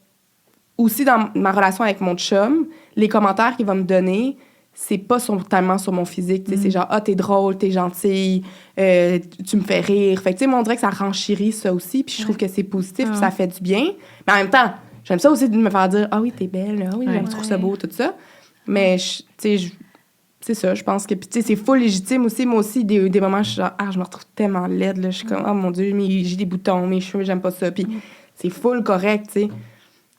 aussi dans ma relation avec mon chum, les commentaires qu'il va me donner, c'est pas tellement sur mon physique. C'est genre, ah, t'es drôle, t'es gentille, tu me fais rire. Fait que, tu sais, moi, on dirait que ça renchérit ça aussi, puis je trouve que c'est positif, puis ça fait du bien. Mais en même temps, j'aime ça aussi de me faire dire, ah oui, t'es belle, ah oui, je trouve ça beau, tout ça. Mais, tu sais, c'est ça, je pense que, puis, tu sais, c'est full légitime aussi. Moi aussi, des moments, je suis genre, ah, je me retrouve tellement laide, là. Je suis comme, oh mon Dieu, j'ai des boutons, mes cheveux, j'aime pas ça. Puis, c'est full correct, tu sais.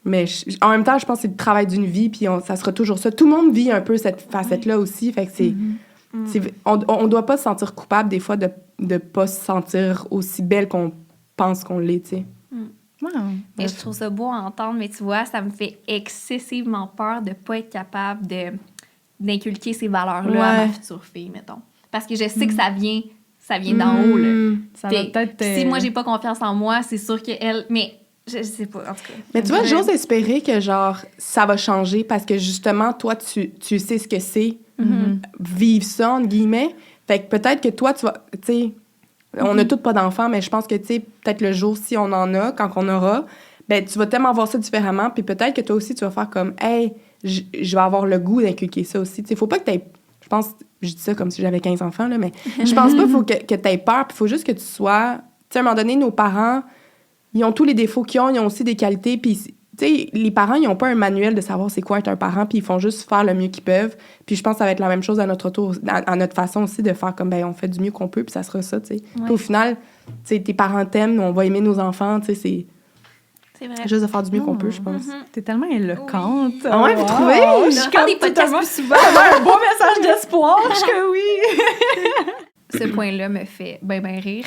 Mais en même temps, je pense que c'est le travail d'une vie, puis ça sera toujours ça. Tout le monde vit un peu cette facette-là aussi. Fait que on doit pas se sentir coupable, des fois, de pas se sentir aussi belle qu'on pense qu'on l'est, tu sais. Wow. Et je trouve ça beau à entendre, mais tu vois, ça me fait excessivement peur de pas être capable d'inculquer ces valeurs-là à ma future fille, mettons. Parce que je sais que ça vient d'en haut, là. Ça va peut-être... Si moi, j'ai pas confiance en moi, c'est sûr qu'elle... Mais... Je sais pas, en tout cas. Mais tu vois, j'ose espérer que, genre, ça va changer parce que, justement, toi, tu sais ce que c'est vivre ça, entre guillemets. Fait que peut-être que toi, tu vas... Tu sais, on n'a toutes pas d'enfants, mais je pense que, tu sais, peut-être le jour, si on en a, quand on aura, ben tu vas tellement voir ça différemment. Puis peut-être que toi aussi, tu vas faire comme, hey, je vais avoir le goût d'inculquer ça aussi. Tu sais, faut pas que t'aies... Je pense... Je dis ça comme si j'avais 15 enfants, là, mais je pense pas qu'il faut que t'aies peur. Puis il faut juste que tu sois... Tu sais, à un moment donné, nos parents... Ils ont tous les défauts qu'ils ont, ils ont aussi des qualités. Puis, tu sais, les parents, ils n'ont pas un manuel de savoir c'est quoi être un parent, puis ils font juste faire le mieux qu'ils peuvent. Puis je pense que ça va être la même chose à notre tour, à notre façon aussi de faire comme, ben on fait du mieux qu'on peut, puis ça sera ça, tu sais. Puis au final, tu sais, tes parents t'aiment, on va aimer nos enfants, tu sais, c'est vrai. Juste de faire du mieux qu'on peut, je pense. T'es tellement éloquente. Oui. Ah ouais, vous trouvez? Je suis comme des podcasts plus souvent. Un beau message d'espoir, je suis que oui. Ce point-là me fait ben rire.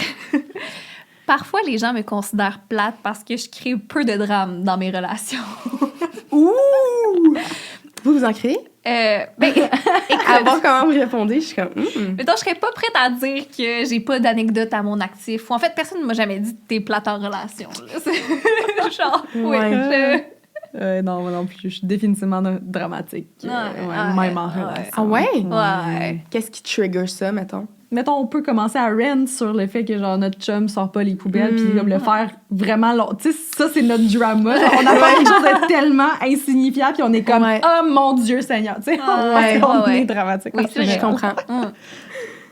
Parfois, les gens me considèrent plate parce que je crée peu de drame dans mes relations. Ouh! Vous en créez? Écoute, À voir comment vous répondez, je suis comme... Mettons, je serais pas prête à dire que j'ai pas d'anecdote à mon actif. Ou en fait, personne ne m'a jamais dit que t'es plate en relation. Là. Genre, non, moi non plus. Je suis définitivement dramatique. Même en relation. Ah ouais? Ouais. Qu'est-ce qui trigger ça, mettons? Mettons, on peut commencer à rant sur le fait que, genre, notre chum sort pas les poubelles, puis comme le faire vraiment long. Tu sais, ça, c'est notre drama. Genre, on a pas quelque chose de tellement insignifiant, puis on est comme, oh mon Dieu Seigneur, tu sais, on est dramatique. Oui, c'est vrai, je comprends.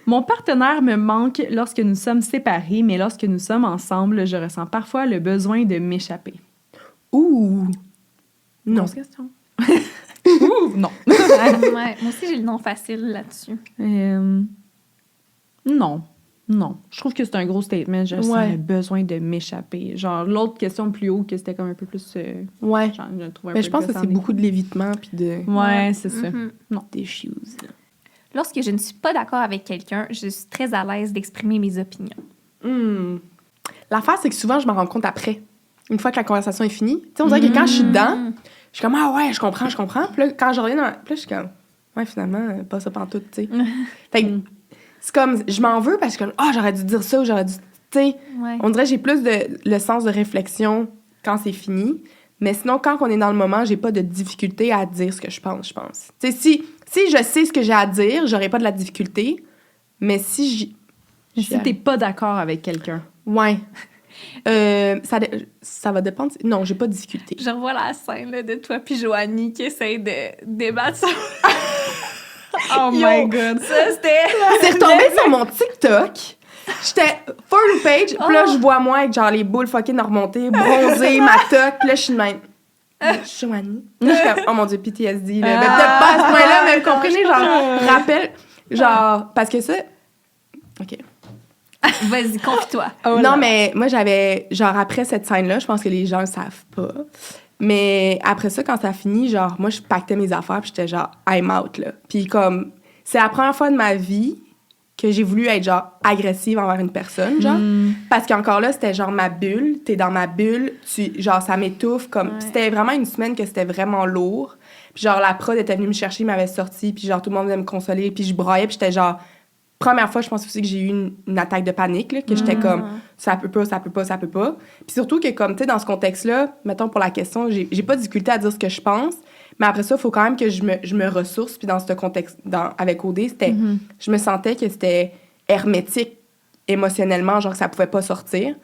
Mon partenaire me manque lorsque nous sommes séparés, mais lorsque nous sommes ensemble, je ressens parfois le besoin de m'échapper. Ouh! Non. Grosse question. Ouh! Non. Ouais, moi aussi, j'ai le nom facile là-dessus. Non. Je trouve que c'est un gros statement. Je sens le besoin de m'échapper. Genre, l'autre question plus haut, que c'était comme un peu plus... Genre, je trouve un mais peu je pense que c'est beaucoup de l'évitement, puis de... Ouais, c'est ça. Non, des choses. Lorsque je ne suis pas d'accord avec quelqu'un, je suis très à l'aise d'exprimer mes opinions. L'affaire, c'est que souvent, je m'en rends compte après. Une fois que la conversation est finie. Tu sais, on dirait que quand je suis dedans, je suis comme, ah ouais, je comprends. Puis là, quand je reviens puis là, je suis comme, ouais, finalement, pas ça pantoute, tu sais. Fait que c'est comme, je m'en veux parce que, j'aurais dû dire ça ou j'aurais dû, tu sais. On dirait que j'ai plus le sens de réflexion quand c'est fini. Mais sinon, quand on est dans le moment, j'ai pas de difficulté à dire ce que je pense. Tu sais, si je sais ce que j'ai à dire, j'aurais pas de la difficulté. Mais si t'es pas d'accord avec quelqu'un. Ouais. Ça va dépendre. Non, j'ai pas de difficulté. Je revois la scène là, de toi puis Joanie qui essaye de débattre ça. Oh my God. Ça, c'était... C'est retombé sur mon TikTok. J'étais for the page. Puis là, je vois moi avec genre les boules fucking remontées, bronzées, ma toque. Puis là, je suis de même. Joanie. Là, je suis comme, oh mon Dieu, PTSD. Là. Mais peut-être pas à ce point-là, mais vous comprenez, genre, rappel. Genre, parce que ça... OK. Vas-y, confie-toi. Non, mais moi, j'avais... Genre, après cette scène-là, je pense que les gens le savent pas. Mais après ça, quand ça a fini, genre, moi, je pactais mes affaires, puis j'étais genre, I'm out, là. Puis comme, c'est la première fois de ma vie que j'ai voulu être, genre, agressive envers une personne, genre. Parce qu'encore là, c'était, genre, ma bulle. T'es dans ma bulle. Genre, ça m'étouffe. Comme... C'était vraiment une semaine que c'était vraiment lourd. Puis, genre, la prod était venue me chercher, m'avait sorti. Puis, genre, tout le monde venait me consoler. Puis, je broyais. Puis, j'étais, genre... Première fois, je pense aussi que j'ai eu une attaque de panique, là, que j'étais comme, ça peut pas, ça peut pas, ça peut pas. Puis surtout que, comme, tu sais, dans ce contexte-là, mettons, pour la question, j'ai pas de difficulté à dire ce que je pense, mais après ça, il faut quand même que je me ressource. Puis dans ce contexte, avec OD, c'était, je me sentais que c'était hermétique émotionnellement, genre que ça pouvait pas sortir.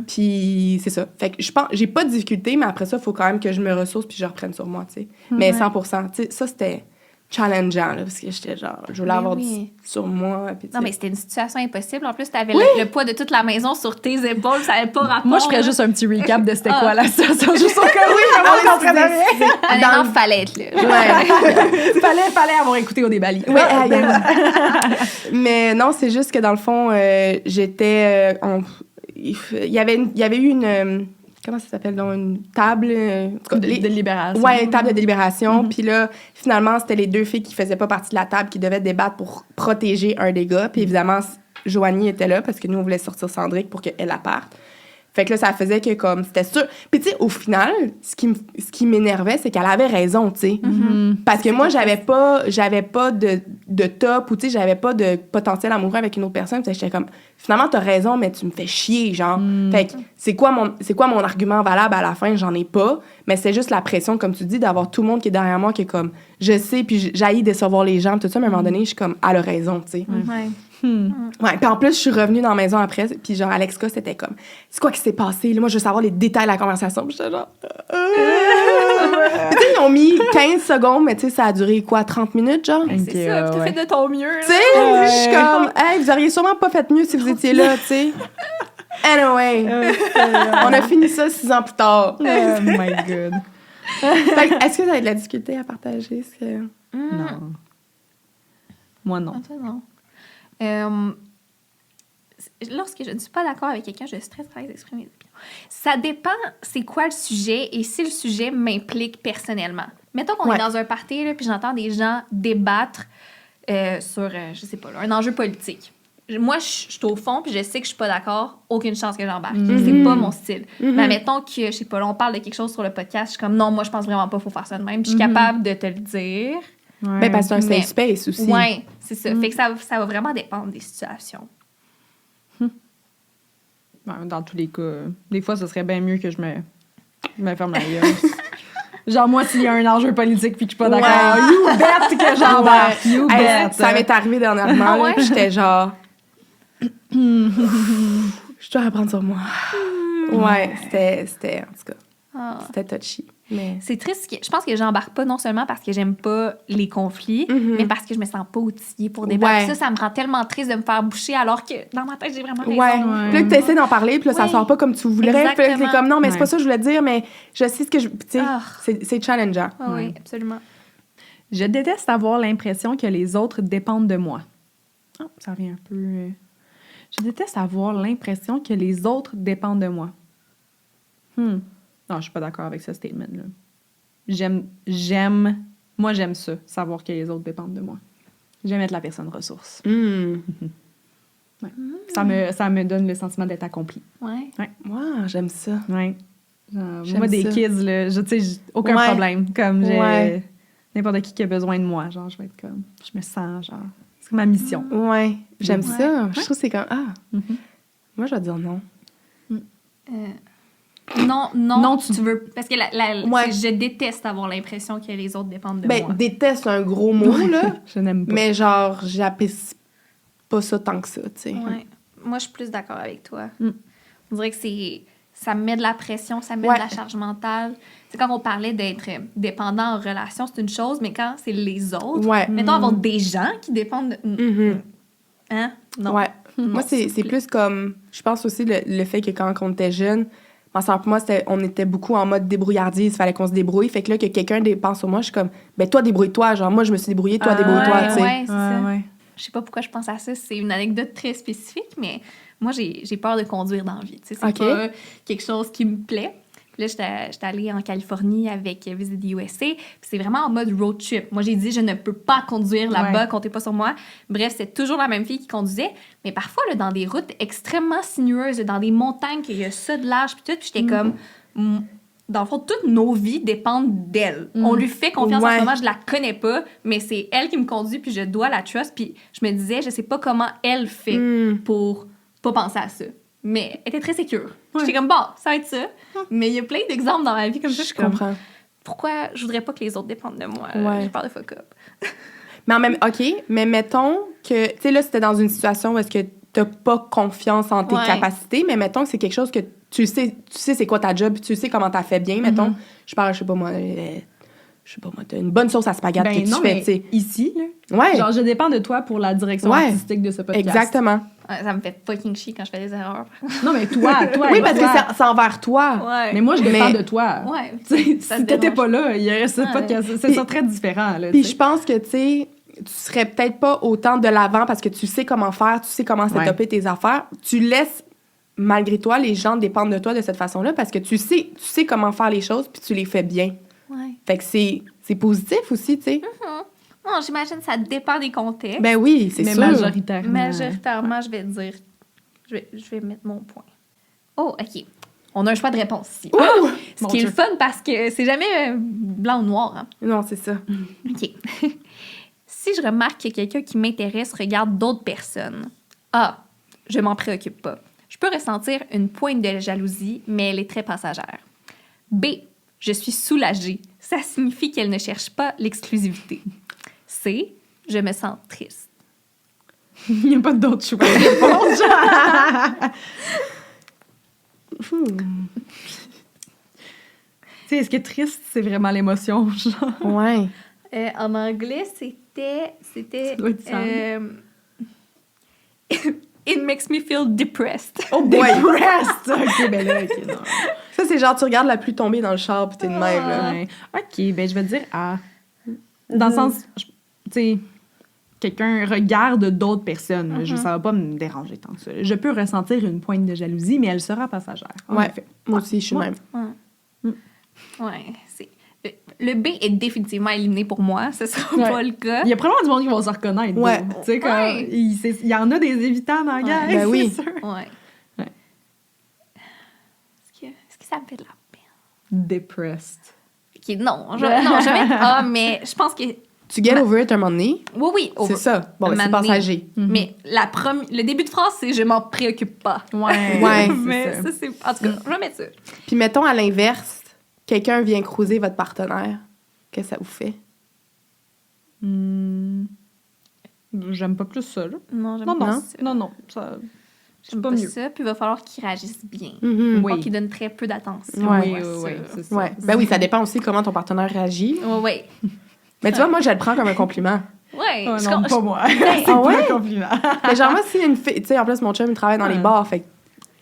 Puis c'est ça. Fait que je pense, j'ai pas de difficulté, mais après ça, il faut quand même que je me ressource puis je reprenne sur moi, tu sais. Mais 100%, tu sais, ça, c'était challengeant, là, parce que j'étais genre, je voulais avoir sur moi. Puis, non, mais c'était une situation impossible. En plus, t'avais le poids de toute la maison sur tes épaules, ça n'avait pas rapport. Moi, je ferais juste un petit recap de c'était quoi la situation, juste au cas où, on comprenait rien. Honnêtement, fallait être là. Ouais. fallait avoir écouté au débali. Ouais, mais non, c'est juste que dans le fond, j'étais... il y avait eu une... comment ça s'appelle? Donc, une table... de délibération. Ouais, une table de délibération. Puis là, finalement, c'était les deux filles qui faisaient pas partie de la table qui devaient débattre pour protéger un des gars. Puis évidemment, Joanie était là parce que nous, on voulait sortir Cendric pour qu'elle parte. Fait que là, ça faisait que, comme, c'était sûr... Puis tu sais, au final, ce qui m'énervait, c'est qu'elle avait raison, tu sais. Parce que moi, j'avais pas de top ou, tu sais, j'avais pas de potentiel amoureux avec une autre personne. Puis j'étais comme, finalement, t'as raison, mais tu me fais chier, genre. Fait que c'est quoi mon argument valable à la fin? J'en ai pas. Mais c'est juste la pression, comme tu dis, d'avoir tout le monde qui est derrière moi, qui est comme, je sais, puis j'haïs décevoir les gens, tout ça, mais à un moment donné, je suis comme, elle a raison, tu sais. Ouais, puis en plus, je suis revenue dans la maison après, puis genre, Alexa, c'était comme, c'est quoi qui s'est passé? Là, moi, je veux savoir les détails de la conversation. Puis j'étais genre... Tu sais, ils ont mis 15 secondes, mais tu sais, ça a duré, quoi, 30 minutes, genre? C'est ça, puis t'as fait de ton mieux. Tu sais, je suis comme, hey, vous auriez sûrement pas fait mieux si vous étiez là, tu sais. Anyway, on a fini ça 6 ans plus tard. Oh my God. Fait que, est-ce que vous avez de la difficulté à partager? Non. Moi, non. Toi, non. Lorsque je ne suis pas d'accord avec quelqu'un, je stresse à exprimer mes opinions. Ça dépend c'est quoi le sujet et si le sujet m'implique personnellement. Mettons qu'on est dans un party, là, puis j'entends des gens débattre sur, je sais pas, là, un enjeu politique. Moi, je suis au fond, puis je sais que je suis pas d'accord, aucune chance que j'embarque. C'est pas mon style. Mais mettons que, je sais pas, là, on parle de quelque chose sur le podcast, je suis comme, non, moi, je pense vraiment pas qu'il faut faire ça de même. Puis je suis capable de te le dire. Ouais. Ben, parce que c'est un safe space aussi. Ouais, c'est ça. Fait que ça va vraiment dépendre des situations. Dans tous les cas, des fois, ce serait bien mieux que je me ferme la gueule. Genre, moi, s'il y a un enjeu politique puis que je suis pas d'accord, you bet que j'embarque. You bet. Ça m'est arrivé dernièrement, là, puis j'étais genre... je dois apprendre sur moi. Ouais, c'était en tout cas, c'était touchy. Mais... C'est triste. Je pense que j'embarque pas non seulement parce que j'aime pas les conflits, mais parce que je me sens pas outillée pour débattre. Ça me rend tellement triste de me faire boucher alors que dans ma tête, j'ai vraiment raison. Puis là, tu essaies d'en parler, puis là, ça sort pas comme tu voudrais. Puis là, c'est comme, non, mais c'est pas ça que je voulais dire, mais je sais ce que je... Tu sais, c'est challengeant. Oui, absolument. Je déteste avoir l'impression que les autres dépendent de moi. Oh, ça revient un peu... Je déteste avoir l'impression que les autres dépendent de moi. Non, je suis pas d'accord avec ce statement-là. Moi, j'aime ça, savoir que les autres dépendent de moi. J'aime être la personne ressource. Ouais. Ça me donne le sentiment d'être accompli. Ouais. Moi, j'aime ça. Ouais. Genre, moi, des kids, là, tu sais, aucun problème. Comme j'ai n'importe qui a besoin de moi. Genre, je vais être comme... Je me sens, genre... C'est ma mission. Ouais, j'aime ça. Je trouve que c'est comme... Moi, je vais dire non. Non, tu veux... Parce que je déteste avoir l'impression que les autres dépendent de moi. Déteste, c'est un gros mot, là. Je n'aime pas. Mais genre, j'apprécie pas ça tant que ça, tu sais. Ouais. Moi, je suis plus d'accord avec toi. On dirait que ça me met de la pression, ça me met de la charge mentale. C'est quand on parlait d'être dépendant en relation, c'est une chose, mais quand c'est les autres, mettons avoir des gens qui dépendent de... Hein? Non. Ouais. Non, moi, c'est plus comme... Je pense aussi le fait que quand on était jeune, pour moi, on était beaucoup en mode débrouillardise. Il fallait qu'on se débrouille. Fait que là, que quelqu'un dépense sur moi, je suis comme, ben toi, débrouille-toi. Genre, moi, je me suis débrouillée, toi, débrouille-toi, tu sais. Ouais, c'est ça. Je sais pas pourquoi je pense à ça. C'est une anecdote très spécifique, mais moi, j'ai peur de conduire dans la vie. C'est pas quelque chose qui me plaît. Là, j'étais allée en Californie avec Visit the USA. Puis c'est vraiment en mode road trip. Moi, j'ai dit, je ne peux pas conduire là-bas, comptez pas sur moi. Bref, c'est toujours la même fille qui conduisait. Mais parfois, là, dans des routes extrêmement sinueuses, dans des montagnes, qu'il y a ça de large, puis tout, puis j'étais comme... Dans le fond, toutes nos vies dépendent d'elle. On lui fait confiance en ce moment, je la connais pas, mais c'est elle qui me conduit, puis je dois la trust. Puis je me disais, je sais pas comment elle fait pour pas penser à ça. Mais elle était très sécure. J'étais comme, bon, ça va être ça. Mais il y a plein d'exemples dans ma vie comme ça. Je comprends. Pourquoi je voudrais pas que les autres dépendent de moi? J'ai peur de fuck up. Mais en même... OK, mais mettons que... Tu sais, là, c'était dans une situation où est-ce que t'as pas confiance en tes capacités, mais mettons que c'est quelque chose que tu sais c'est quoi ta job, tu sais comment t'as fait bien, mettons. Je sais pas moi, t'as une bonne sauce à spaghetti que tu fais, tu sais. Ici, là, genre, je dépends de toi pour la direction artistique de ce podcast. Exactement. Ça me fait fucking chier quand je fais des erreurs. Non, mais toi. Oui, parce que c'est envers toi. Mais moi, je dépends de toi. Ouais. Si t'étais pas là, il y aurait ce podcast. C'est ça très différent, là. Puis je pense que, tu sais, tu serais peut-être pas autant de l'avant parce que tu sais comment faire, tu sais comment setuper tes affaires. Tu laisses, malgré toi, les gens dépendre de toi de cette façon-là parce que tu sais comment faire les choses puis tu les fais bien. Ouais. Fait que c'est positif aussi, tu sais. Non, j'imagine que ça dépend des contextes. Ben oui, c'est sûr. Majoritairement, je vais dire... Je vais mettre mon point. Oh, OK. On a un choix de réponse ici. Ce qui est le fun parce que c'est jamais blanc ou noir. Hein? Non, c'est ça. OK. Si je remarque que quelqu'un qui m'intéresse regarde d'autres personnes, je m'en préoccupe pas. Je peux ressentir une pointe de jalousie, mais elle est très passagère. B, je suis soulagée. Ça signifie qu'elle ne cherche pas l'exclusivité. C, je me sens triste. Il n'y a pas d'autre choix. Tu sais, est-ce que triste, c'est vraiment l'émotion, genre? Ouais. En anglais, c'était Ça doit être ça. It makes me feel depressed. Oh boy! Depressed! OK, ben là, OK, non. Ça, c'est genre, tu regardes la pluie tomber dans le char pis t'es de même, là. Ouais. OK, ben je vais dire A. Dans le sens, tu sais, quelqu'un regarde d'autres personnes. Ça va pas me déranger tant que ça. Je peux ressentir une pointe de jalousie, mais elle sera passagère. Ouais, moi aussi, je suis même. Ouais, c'est... Le B est définitivement éliminé pour moi. Ce sera pas le cas. Il y a probablement du monde qui vont se reconnaître. Ouais. Tu sais, il y en a des évitants dans la gang, ben oui. c'est sûr. Ouais. Est-ce que ça me fait de la peine? Depressed. OK, non, je vais mettre A, mais je pense que... Tu get over it un moment donné. Oui. C'est ça. Bon, ben, c'est passager. Mais le début de phrase, c'est « je m'en préoccupe pas ». Ouais. Mais ça, c'est... En tout cas, je vais mettre ça. Puis mettons, à l'inverse, quelqu'un vient cruiser votre partenaire. Qu'est-ce que ça vous fait? J'aime pas plus ça, là. Non, j'aime pas ça. Non. Ça, j'aime pas mieux. Ça, puis il va falloir qu'il réagisse bien. Oui. Qu'il donne très peu d'attention. Oui, c'est ça. Ouais. Ben oui, ça dépend aussi comment ton partenaire réagit. Oui. Mais tu vois, moi, je le prends comme un compliment. Oui. Oh, non, pas moi. C'est Ah pas ouais? un compliment. Mais genre, moi, si une fille... Tu sais, en plus, mon chum, il travaille dans les bars, fait que...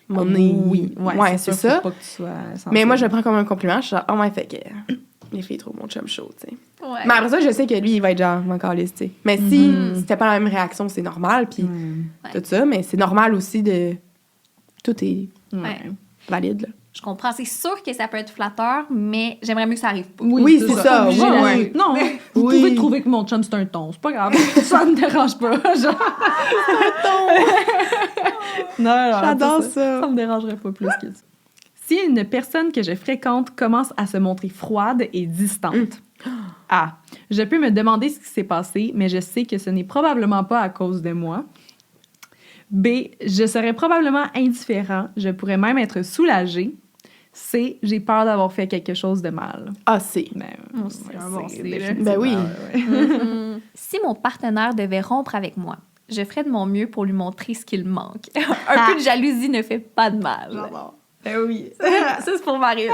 Oui. Ouais, c'est ça. Faut pas que tu sois Mais moi, je le prends comme un compliment. Je suis genre, oh ouais, fait que... Les filles trouvent mon chum chaud, tu sais. Ouais. Mais après ça, je sais que lui, il va être genre, mon caliste, tu sais. Mais si c'était pas la même réaction, c'est normal, puis tout ça. Mais c'est normal aussi de... Tout est valide, là. Je comprends. C'est sûr que ça peut être flatteur, mais j'aimerais mieux que ça arrive pas. Oui, c'est ça. Obligé Ouais, d'aller. ouais. Non, vous pouvez trouver que mon chum, c'est un ton. C'est pas grave. Ça me dérange pas. Genre... Non, J'adore ça. Ça me dérangerait pas plus que ça. Si une personne que je fréquente commence à se montrer froide et distante. A. Je peux me demander ce qui s'est passé, mais je sais que ce n'est probablement pas à cause de moi. B. Je serais probablement indifférent. Je pourrais même être soulagée. C. J'ai peur d'avoir fait quelque chose de mal. Ah, c'est. Ben oui. Si mon partenaire devait rompre avec moi, je ferais de mon mieux pour lui montrer ce qu'il manque. Un peu de jalousie ne fait pas de mal. Ben oui. Ça, c'est pour Marie.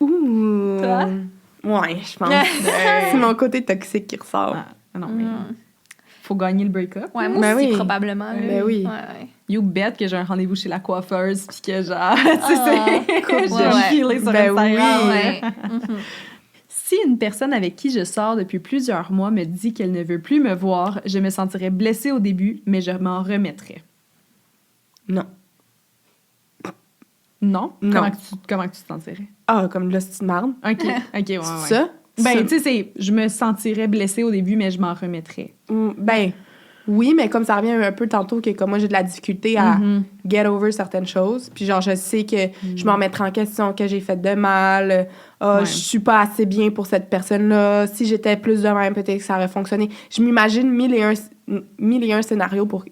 Ouh. Toi? Ouais, je pense. C'est mon côté toxique qui ressort. Non, mais faut gagner le break-up. Ouais, moi Ben aussi, oui. probablement. Ben oui. Ouais. You bet que j'ai un rendez-vous chez la coiffeuse puis que genre, tu sais, je ouais. vais filer sur Ben Instagram. Ouais. Si une personne avec qui je sors depuis plusieurs mois me dit qu'elle ne veut plus me voir, je me sentirais blessée au début, mais je m'en remettrais. Non. Non? Non. Comment que tu te sentirais? Ah, comme là, c'est une marde. OK, ouais. Ça? Ben, tu sais, je me sentirais blessée au début, mais je m'en remettrais. Ben, oui, mais comme ça revient un peu tantôt que comme moi, j'ai de la difficulté à get over certaines choses. Puis genre, je sais que je m'en remettrai en question, que j'ai fait de mal. Je suis pas assez bien pour cette personne-là. Si j'étais plus de même, peut-être que ça aurait fonctionné. Je m'imagine mille et un scénarios pour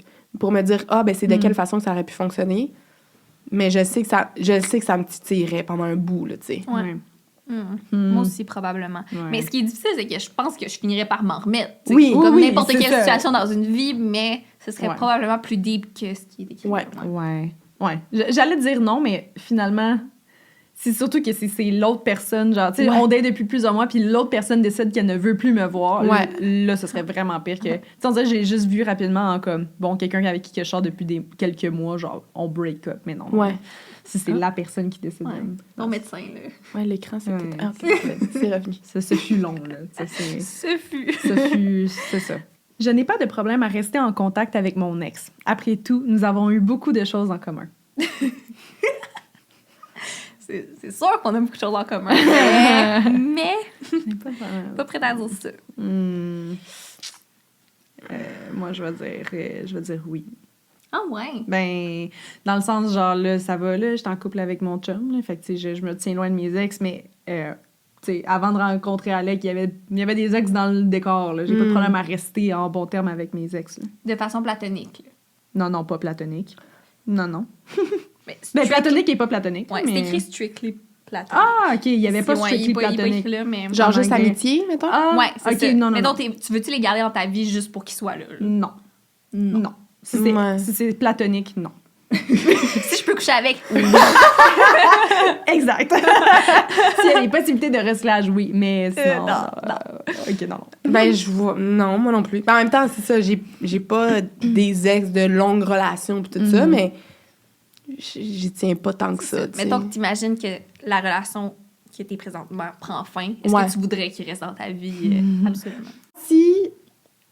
me dire, ben c'est de quelle façon que ça aurait pu fonctionner. Mais je sais que ça me titillerait pendant un bout, là, tu sais. Ouais. Moi aussi, probablement. Ouais. Mais ce qui est difficile, c'est que je pense que je finirais par m'en remettre. T'sais. Oui, Comme oui, n'importe c'est quelle ça. situation dans une vie, mais ce serait Ouais. probablement plus deep que ce qui est écrit. Ouais. Ouais. J'allais dire non, mais finalement, c'est surtout que c'est l'autre personne, genre, tu sais, Ouais. on date depuis plusieurs mois, puis l'autre personne décide qu'elle ne veut plus me voir. Ouais. Là, ce serait vraiment pire que... Tu sais, on dirait que j'ai juste vu rapidement en comme, bon, quelqu'un avec qui je sors depuis quelques mois, genre, on break up, mais non. Ouais. Si c'est la personne qui décide. Ouais. Mon médecin, là. Ouais, l'écran, c'est Ouais. peut-être... Ah, ok, c'est revenu. Ça fut long, là. Tu sais, Ce fut. c'est ça. Je n'ai pas de problème à rester en contact avec mon ex. Après tout, nous avons eu beaucoup de choses en commun. C'est sûr qu'on a beaucoup de choses en commun. Mais pas prête à dire ça. Moi, je vais dire oui. Ah ouais. Ben, dans le sens, genre, là, ça va, là, j'étais en couple avec mon chum, là, fait que, tu sais, je me tiens loin de mes ex, mais, tu sais, avant de rencontrer Alec, il y avait des ex dans le décor, là. J'ai pas de problème à rester en bon terme avec mes ex, là. De façon platonique. Là. Non, pas platonique. Non. Mais Ben, platonique et pas platonique. Ouais, mais... c'est écrit strictly platonique. Ah, OK, il y avait pas C'est- ouais, strictly il est pas platonique. écrit là, mais... Genre En juste anglais. amitié, mettons? Ah, Ouais, c'est OK, ça. non. Mais donc, tu veux-tu les garder dans ta vie juste pour qu'ils soient là? Non. Si Ouais. c'est platonique, non. Si je peux coucher avec, oui. Exact. S'il y a des possibilités de recyclage, oui, mais sinon... non. OK, non. Ben, je vois... Non, moi non plus. Ben, en même temps, c'est ça, j'ai pas des ex de longues relations pis tout ça, mais j'y tiens pas tant que ça, tu sais. Mettons que t'imagines que la relation qui était présentement prend fin. Est-ce Ouais. que tu voudrais qu'il reste dans ta vie? Absolument. Si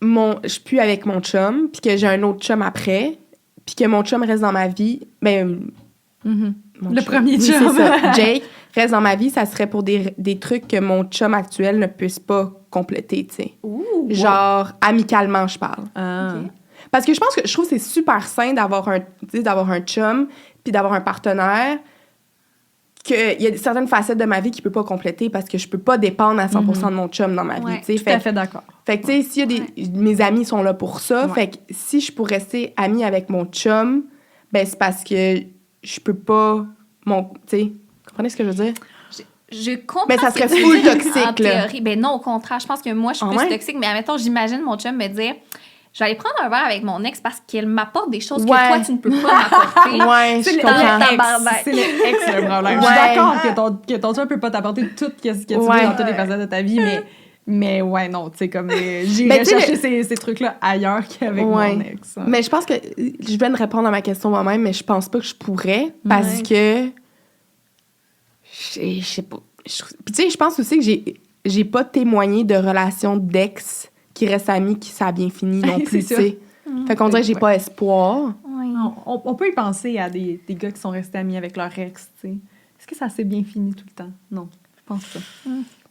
je suis plus avec mon chum, puis que j'ai un autre chum après, puis que mon chum reste dans ma vie, ben... mon Le premier oui, chum. c'est ça. Jake reste dans ma vie, ça serait pour des trucs que mon chum actuel ne puisse pas compléter, tu sais. Ouh! Genre, amicalement, je parle. Ah. Ok. Parce que je trouve que c'est super sain d'avoir un chum, puis d'avoir un partenaire, qu'il y a certaines facettes de ma vie qu'il peut pas compléter parce que je peux pas dépendre à 100% de mon chum dans ma vie, Ouais, tu sais. Tout à fait d'accord. Fait que, tu sais, s'il y a mes amis sont là pour ça. Ouais. Fait que si je pourrais rester amie avec mon chum, ben c'est parce que je peux pas... Tu sais, comprenez ce que je veux dire? Je comprends. Mais ça ce que serait tu full veux dire toxique, en là. théorie. Ben non, au contraire. Je pense que moi, je suis Ah plus ouais? toxique. Mais admettons, j'imagine mon chum me dire je vais aller prendre un verre avec mon ex parce qu'elle m'apporte des choses que Ouais. toi, tu ne peux pas m'apporter. Ouais, C'est je le comprends. tabarnak. C'est l'ex le problème. Je Ouais. suis d'accord que ton chum peut pas t'apporter tout ce que tu veux Ouais. dans toutes les facettes de ta vie, mais ouais, non, tu sais, comme j'irais Ben, tu sais, chercher ces trucs-là ailleurs qu'avec Ouais. mon ex. hein. Mais je pense que... Je viens de répondre à ma question moi-même, mais je pense pas que je pourrais parce que... Je sais pas. Puis tu sais, je pense aussi que j'ai pas témoigné de relations d'ex qui restent amis qui ça a bien fini non plus, C'est tu sais. Fait qu'on dirait que j'ai Ouais. pas espoir. Oui. On peut y penser à des gars qui sont restés amis avec leur ex, tu sais. Est-ce que ça s'est bien fini tout le temps? Non, je pense pas.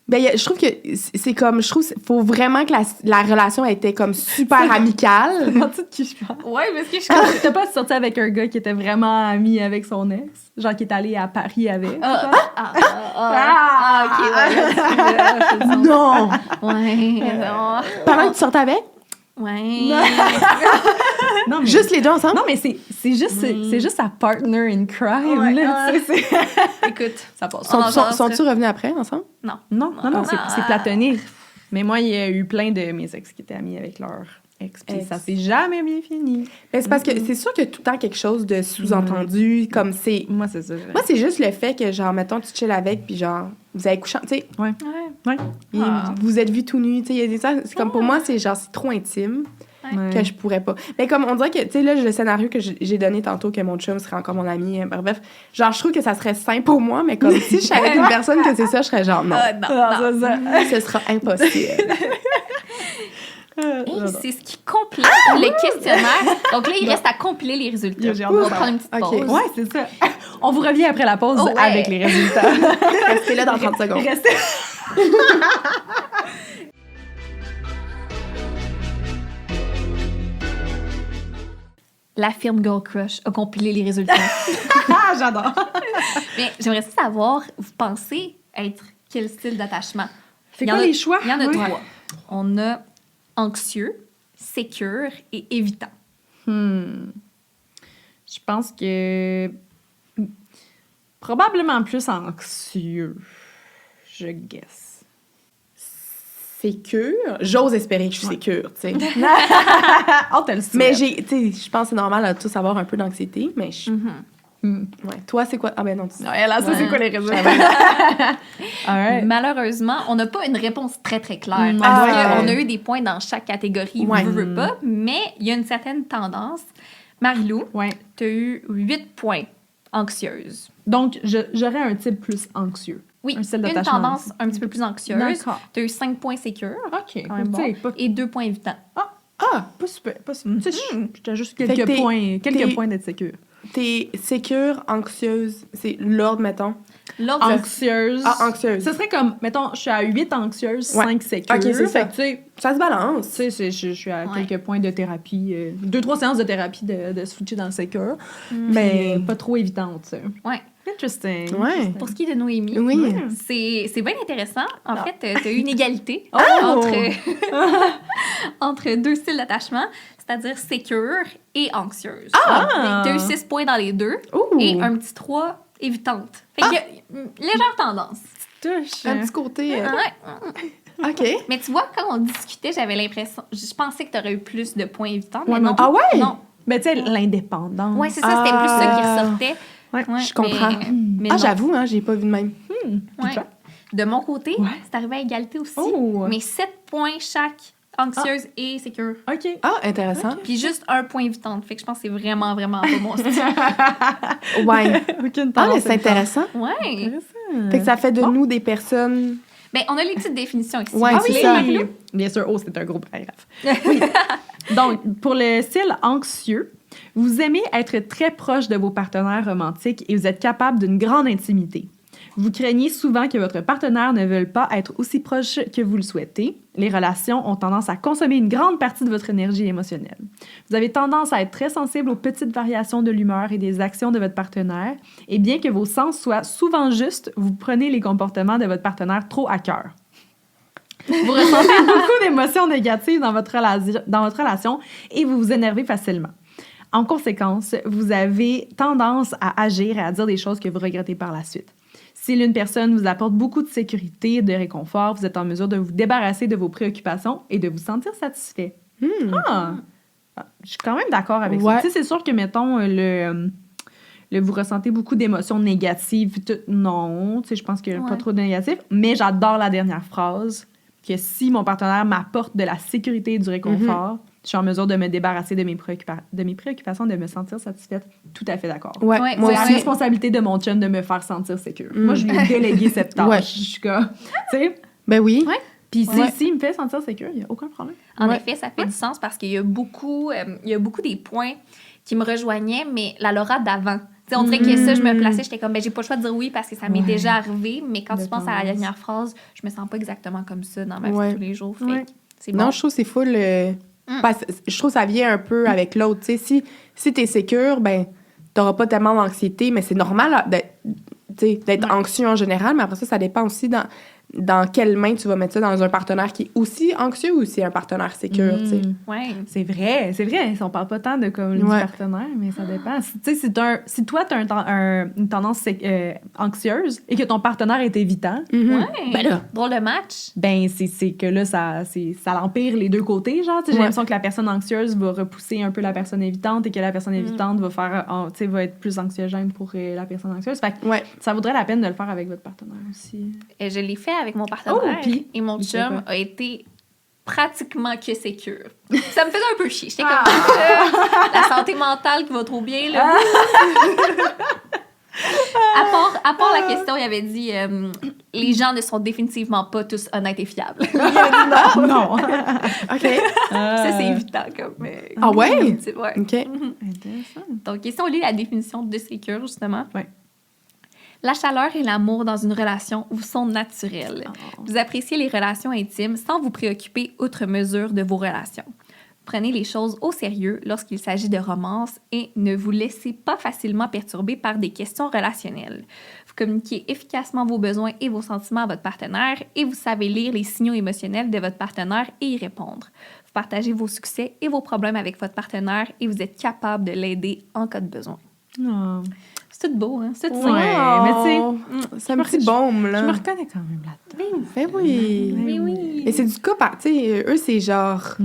Ben, je trouve que c'est comme... Je trouve qu'il faut vraiment que la relation ait été comme super amicale. Penses-tu de qui je parle? Ouais, parce que je T'as pas sorti avec un gars qui était vraiment ami avec son ex? Genre qui est allé à Paris avec? ok, ouais. Non! Ouais, Pendant que tu sortais avec? ouais. Non, mais... Juste les deux ensemble? Non, mais c'est juste sa partner in crime, Ouais, là. ouais. tu sais, c'est- Écoute, Ça passe. Sont-ils revenus après, ensemble? non. Non, c'est Ah. platonique. Mais moi, il y a eu plein de mes ex qui étaient amis avec leur ex, puis ça s'est jamais bien fini. Ben, c'est parce que c'est sûr qu'il y a tout le temps quelque chose de sous-entendu, comme c'est... Moi, c'est ça. Moi, c'est juste le fait que, genre, mettons, tu chill avec, puis genre, vous avez couché, tu sais, Ouais. et Ah. vous êtes vus tout nus, tu sais, il y a des ça, c'est comme pour moi, c'est genre, c'est trop intime Ouais. que je pourrais pas. Mais comme, on dirait que, tu sais, là, le scénario que j'ai donné tantôt, que mon chum serait encore mon ami, bref, genre, je trouve que ça serait sain pour moi, mais comme si je suis avec une personne que c'est ça, je serais genre, non, Non. C'est ça. ce sera impossible. Et c'est ce qui complète le questionnaire. Donc là, il reste à compiler les résultats. J'ai hâte On de va voir. prendre une petite Ok. pause. Ouais, c'est ça. On vous revient après la pause Oh, ouais. avec les résultats. Restez là dans 30 secondes. Restez. La firme Girl Crush a compilé les résultats. Ah, j'adore. Mais j'aimerais savoir, vous pensez être quel style d'attachement? C'est Il y en quoi a- les choix? Il y en a Oui. 3. On a anxieux, sécure et évitant. Je pense que probablement plus anxieux, je guess. Sécure. J'ose espérer que je suis sécure, tu sais. Oh, t'as le souhait. Mais j'ai, tu sais, je pense que c'est normal à tous avoir un peu d'anxiété, mais je... Ouais. Toi, c'est quoi? Ah ben non, tu sais. Ouais, là, ça, c'est Ouais. quoi les résultats? All right. Malheureusement, on n'a pas une réponse très, très claire. Mm. Parce Ah. qu'on a eu des points dans chaque catégorie, Ouais. veut pas, mais il y a une certaine tendance. Marie-Lou, Ouais. tu as eu 8 points anxieuse. Donc, j'aurais un type plus anxieux. Oui, Un style une d'attachement. tendance un petit peu plus anxieuse. D'accord. Tu as eu 5 points sécure, OK. quand même Tu sais, bon, pas, et 2 points évitants. pas super. Pas super. Tu sais, j'étais juste Fait que quelques t'es- points, t'es- quelques points d'être sécure. T'es sécure, anxieuse, c'est l'ordre, mettons. L'autre, Anxieuse. Ah, anxieuse. Ce serait comme, mettons, je suis à 8 anxieuses, Ouais. 5 sécures. Ok, c'est ça. Fait que, tu sais, Ça se balance. tu sais, je suis à Ouais. quelques points de thérapie, 2-3 séances de thérapie de switcher dans le sécure, mais pas trop évidente, ça. Ouais. Interesting. Ouais. Pour ce qui est de Noémie, Oui. c'est bien intéressant. En fait, tu as eu une égalité Oh! entre deux styles d'attachement, c'est-à-dire sécure et anxieuse. Ah! Tu as eu 6 points dans les deux Ouh. et un petit 3 évitante. Fait qu'il y a une légère tendance. Touche. Un petit côté... Ouais. OK. Mais tu vois, quand on discutait, j'avais l'impression... Je pensais que tu aurais eu plus de points évitants, mais Ouais, non. non. Ah ouais? Non. Ben, tu sais, l'indépendance. Ouais, c'est ça, c'était plus ça qui Ah. ressortait. Ouais, je comprends. Mais Ah, non. j'avoue, hein, j'ai pas vu de même. Ouais. De mon côté, Ouais. c'est arrivé à égalité aussi. Oh! Mais 7 points chaque, anxieuse et sécure. OK. Ah, intéressant. Puis juste 1 point évitante. Fait que je pense que c'est vraiment, vraiment pas mon style. Ouais. Aucune Ah, mais tendance c'est intéressant. Ouais. Intéressant. Fait que ça fait de nous des personnes... Ben, on a les petites définitions ici. Ouais, Vous c'est voulez, ça. Marie-Lou? Bien sûr, oh, c'est un gros paragraphe. Oui. Donc, pour le style anxieux, vous aimez être très proche de vos partenaires romantiques et vous êtes capable d'une grande intimité. Vous craignez souvent que votre partenaire ne veuille pas être aussi proche que vous le souhaitez. Les relations ont tendance à consommer une grande partie de votre énergie émotionnelle. Vous avez tendance à être très sensible aux petites variations de l'humeur et des actions de votre partenaire. Et bien que vos sens soient souvent justes, vous prenez les comportements de votre partenaire trop à cœur. Vous ressentez beaucoup d'émotions négatives dans votre relation et vous vous énervez facilement. En conséquence, vous avez tendance à agir et à dire des choses que vous regrettez par la suite. Si l'une personne vous apporte beaucoup de sécurité, de réconfort, vous êtes en mesure de vous débarrasser de vos préoccupations et de vous sentir satisfait. Ah! Je suis quand même d'accord avec Ouais. ça. Tu sais, c'est sûr que, mettons, vous ressentez beaucoup d'émotions négatives. Non, tu sais, je pense qu'il n'y a pas Ouais. trop de négatifs. Mais j'adore la dernière phrase, que si mon partenaire m'apporte de la sécurité et du réconfort, je suis en mesure de me débarrasser de mes préoccupations, de me sentir satisfaite. Tout à fait d'accord. Ouais, Ouais, moi C'est la aussi. responsabilité de mon chum de me faire sentir sécure. Moi, je lui ai délégué cette tâche. Ouais. Je suis comme, tu sais, Ben oui. Ouais. puis Ouais. s'il me fait sentir sécure, il n'y a aucun problème. En Ouais. effet, ça fait du sens parce qu'il y a beaucoup des points qui me rejoignaient, mais la Laura d'avant. Tu sais, on dirait que ça, je me plaçais, j'étais comme, ben, j'ai pas le choix de dire oui parce que ça m'est Ouais. déjà arrivé, mais quand De tu penses à la tendance. dernière phrase, je me sens pas exactement comme ça dans ma vie Ouais. tous les jours. Fait Ouais. que c'est bon. Non, je trouve que c'est full... parce que je trouve que ça vient un peu avec l'autre. Tu sais, si t'es sécure, ben, t'auras pas tellement d'anxiété, mais c'est normal d'être anxieux en général, mais après ça dépend aussi dans quelle main tu vas mettre ça dans un partenaire qui est aussi anxieux ou si un partenaire sécure, tu sais. Ouais. C'est vrai. On parle pas tant de comme du Ouais. partenaire, mais ça dépend. Tu sais, si toi, tu as une tendance anxieuse et que ton partenaire est évitant, Ouais. Ben là. Drôle de match. ben c'est que là, ça l'empire les deux côtés. Genre, tu sais, j'ai Ouais. l'impression que la personne anxieuse va repousser un peu la personne évitante et que la personne évitante va va être plus anxiogène pour la personne anxieuse. Fait que Ouais. ça vaudrait la peine de le faire avec votre partenaire aussi. Et je l'ai fait avec mon partenaire Oh, puis? et mon Il fait chum quoi? a été pratiquement que sécure. Ça me faisait un peu chier. J'étais Ah. comme la santé mentale qui va trop bien là. À part la question, il avait dit les gens ne sont définitivement pas tous honnêtes et fiables. Non. OK. Ça, c'est évident. Comme, Ah ouais? ouais. OK. Intéressant. Donc, si on lit la définition de sécure, justement. Ouais. La chaleur et l'amour dans une relation vous sont naturels. Vous appréciez les relations intimes sans vous préoccuper outre mesure de vos relations. Prenez les choses au sérieux lorsqu'il s'agit de romance et ne vous laissez pas facilement perturber par des questions relationnelles. Vous communiquez efficacement vos besoins et vos sentiments à votre partenaire et vous savez lire les signaux émotionnels de votre partenaire et y répondre. Vous partagez vos succès et vos problèmes avec votre partenaire et vous êtes capable de l'aider en cas de besoin. Oh. C'est tout beau, hein? C'est tout Ouais, mais tu sais, c'est un petit baume, là. je me reconnais quand même là-dedans. Ben oui. Mais oui. Mais c'est du cas par... Tu sais, eux, c'est genre...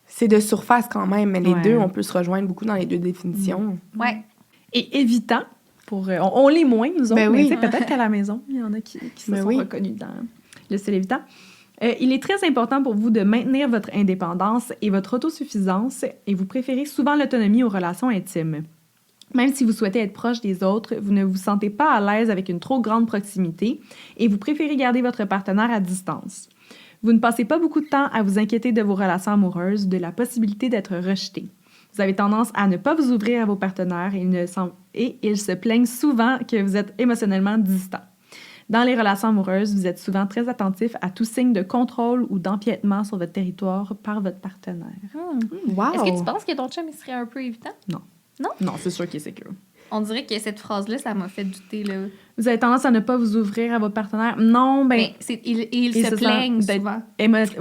C'est de surface quand même, mais les Ouais. deux, on peut se rejoindre beaucoup dans les deux définitions. Ouais. Et évitant, pour, on l'est moins, nous autres, Ben mais oui. tu sais, peut-être qu'à la maison, il y en a qui se Ben sont oui. reconnus dans le style évitant. Il est très important pour vous de maintenir votre indépendance et votre autosuffisance et vous préférez souvent l'autonomie aux relations intimes. Même si vous souhaitez être proche des autres, vous ne vous sentez pas à l'aise avec une trop grande proximité et vous préférez garder votre partenaire à distance. Vous ne passez pas beaucoup de temps à vous inquiéter de vos relations amoureuses, de la possibilité d'être rejeté. Vous avez tendance à ne pas vous ouvrir à vos partenaires et ils se plaignent souvent que vous êtes émotionnellement distant. Dans les relations amoureuses, vous êtes souvent très attentif à tout signe de contrôle ou d'empiètement sur votre territoire par votre partenaire. Wow! Est-ce que tu penses que ton chum, il serait un peu évitant? Non, c'est sûr qu'il est sécure. On dirait que cette phrase-là, ça m'a fait douter, là. Vous avez tendance à ne pas vous ouvrir à votre partenaire? Non, ben... Mais ils se plaignent sent souvent.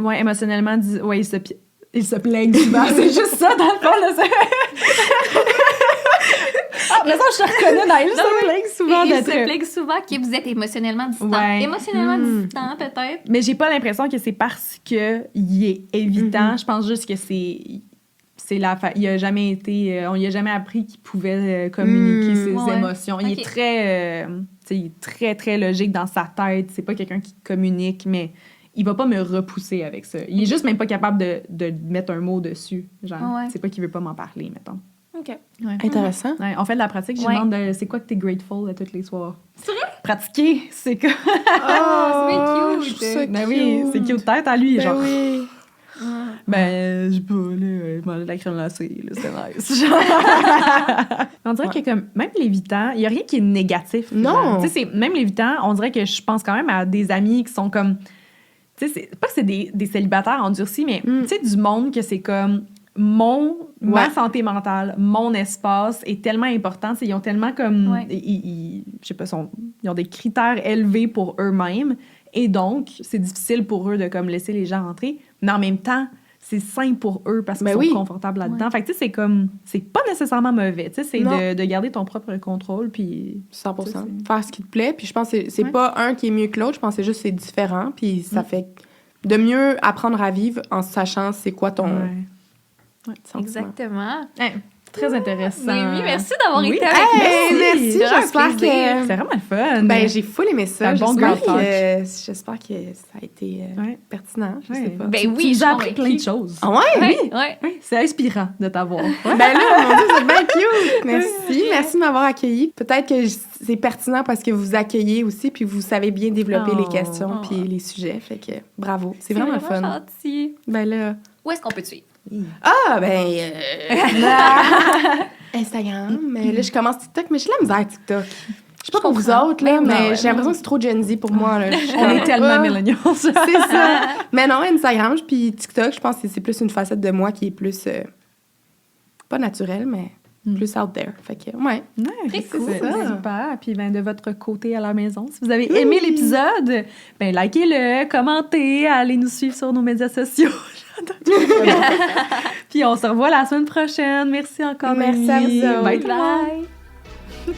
Ouais, émotionnellement, ouais, ils se plaignent souvent. C'est juste ça, dans le fond, là. Mais ça, je te reconnais dans ils se plaignent souvent Ils d'être... se plaignent souvent que vous êtes émotionnellement distant. Ouais. Émotionnellement distant, peut-être. Mais j'ai pas l'impression que c'est parce que il est évitant. Je pense juste que c'est il a jamais été... on lui a jamais appris qu'il pouvait communiquer ses Ouais. émotions. Il Ok. est très... tu sais, il est très, très logique dans sa tête. C'est pas quelqu'un qui communique, mais il va pas me repousser avec ça. Il est juste même pas capable de mettre un mot dessus. Genre, Ouais. c'est pas qu'il veut pas m'en parler, mettons. OK. Ouais. Intéressant. Ouais, on fait de la pratique. Je Ouais. demande c'est quoi que t'es grateful tous les soirs. C'est vrai? Pratiquer, c'est que... Oh, c'est cute. je trouve ça Ben oui, c'est cute tête à lui. Ben genre, oui. ben, je sais pas, là, je mange de la crème glacée, là, c'est nice. Genre. On dirait que comme, même l'évitant, il y a rien qui est négatif. Non. Tu sais, même l'évitant, on dirait que je pense quand même à des amis qui sont comme... Tu sais, c'est pas que c'est des célibataires endurcis, mais tu sais, du monde que c'est comme... Ma santé mentale, mon espace est tellement important. T'sais, ils ont tellement comme... Ouais. Je sais pas, ils ont des critères élevés pour eux-mêmes. Et donc, c'est difficile pour eux de comme laisser les gens entrer. Mais en même temps, c'est sain pour eux parce qu'ils Ben sont oui. confortables là-dedans. Ouais. Fait que, tu sais, c'est comme... C'est pas nécessairement mauvais. Tu sais, c'est Non. de garder ton propre contrôle, puis... 100%. Ça, c'est- Faire ce qui te plaît. Puis je pense que c'est Ouais. pas un qui est mieux que l'autre. Je pense que c'est juste que c'est différent. Puis ça fait de mieux apprendre à vivre en sachant c'est quoi ton sentiment. Exactement. Ouais, très intéressant. Noémie, merci d'avoir Oui. été avec Hey, nous. merci, C'est vraiment un j'espère plaisir. que... C'est vraiment le fun. Ben, j'ai full aimé ça. C'est un bon J'espère girl talk. j'espère que ça a été Ouais. pertinent. Je Ouais. sais pas. Ben Tu oui, nous je as suis appris plein convaincue. de choses. Ah ouais? Ouais, ouais. Oui, c'est inspirant de t'avoir. Ben là, mon Dieu, c'est bien cute. Merci. Merci de m'avoir accueilli. Peut-être que c'est pertinent parce que vous accueillez aussi puis vous savez bien développer Oh. les questions puis les sujets. Fait que bravo. C'est vraiment le fun. gentil. Ben là... Où est-ce qu'on peut te suivre? Ah, ben... Instagram. Mais là, je commence TikTok, mais j'ai la misère TikTok. Je sais pas pour vous autres, là, Ben non, mais ouais, j'ai l'impression que c'est trop Gen Z pour moi. Là. On est tellement millennials. C'est ça. Mais non, Instagram puis TikTok, je pense que c'est plus une facette de moi qui est plus... pas naturelle, mais plus out there. Fait que, ouais. Très cool. Super. Puis ben, de votre côté à la maison, si vous avez aimé l'épisode, ben likez-le, commentez, allez nous suivre sur nos médias sociaux. Puis on se revoit la semaine prochaine. Merci encore, Merci Noémie. à vous autres. Bye tout le monde. Bye.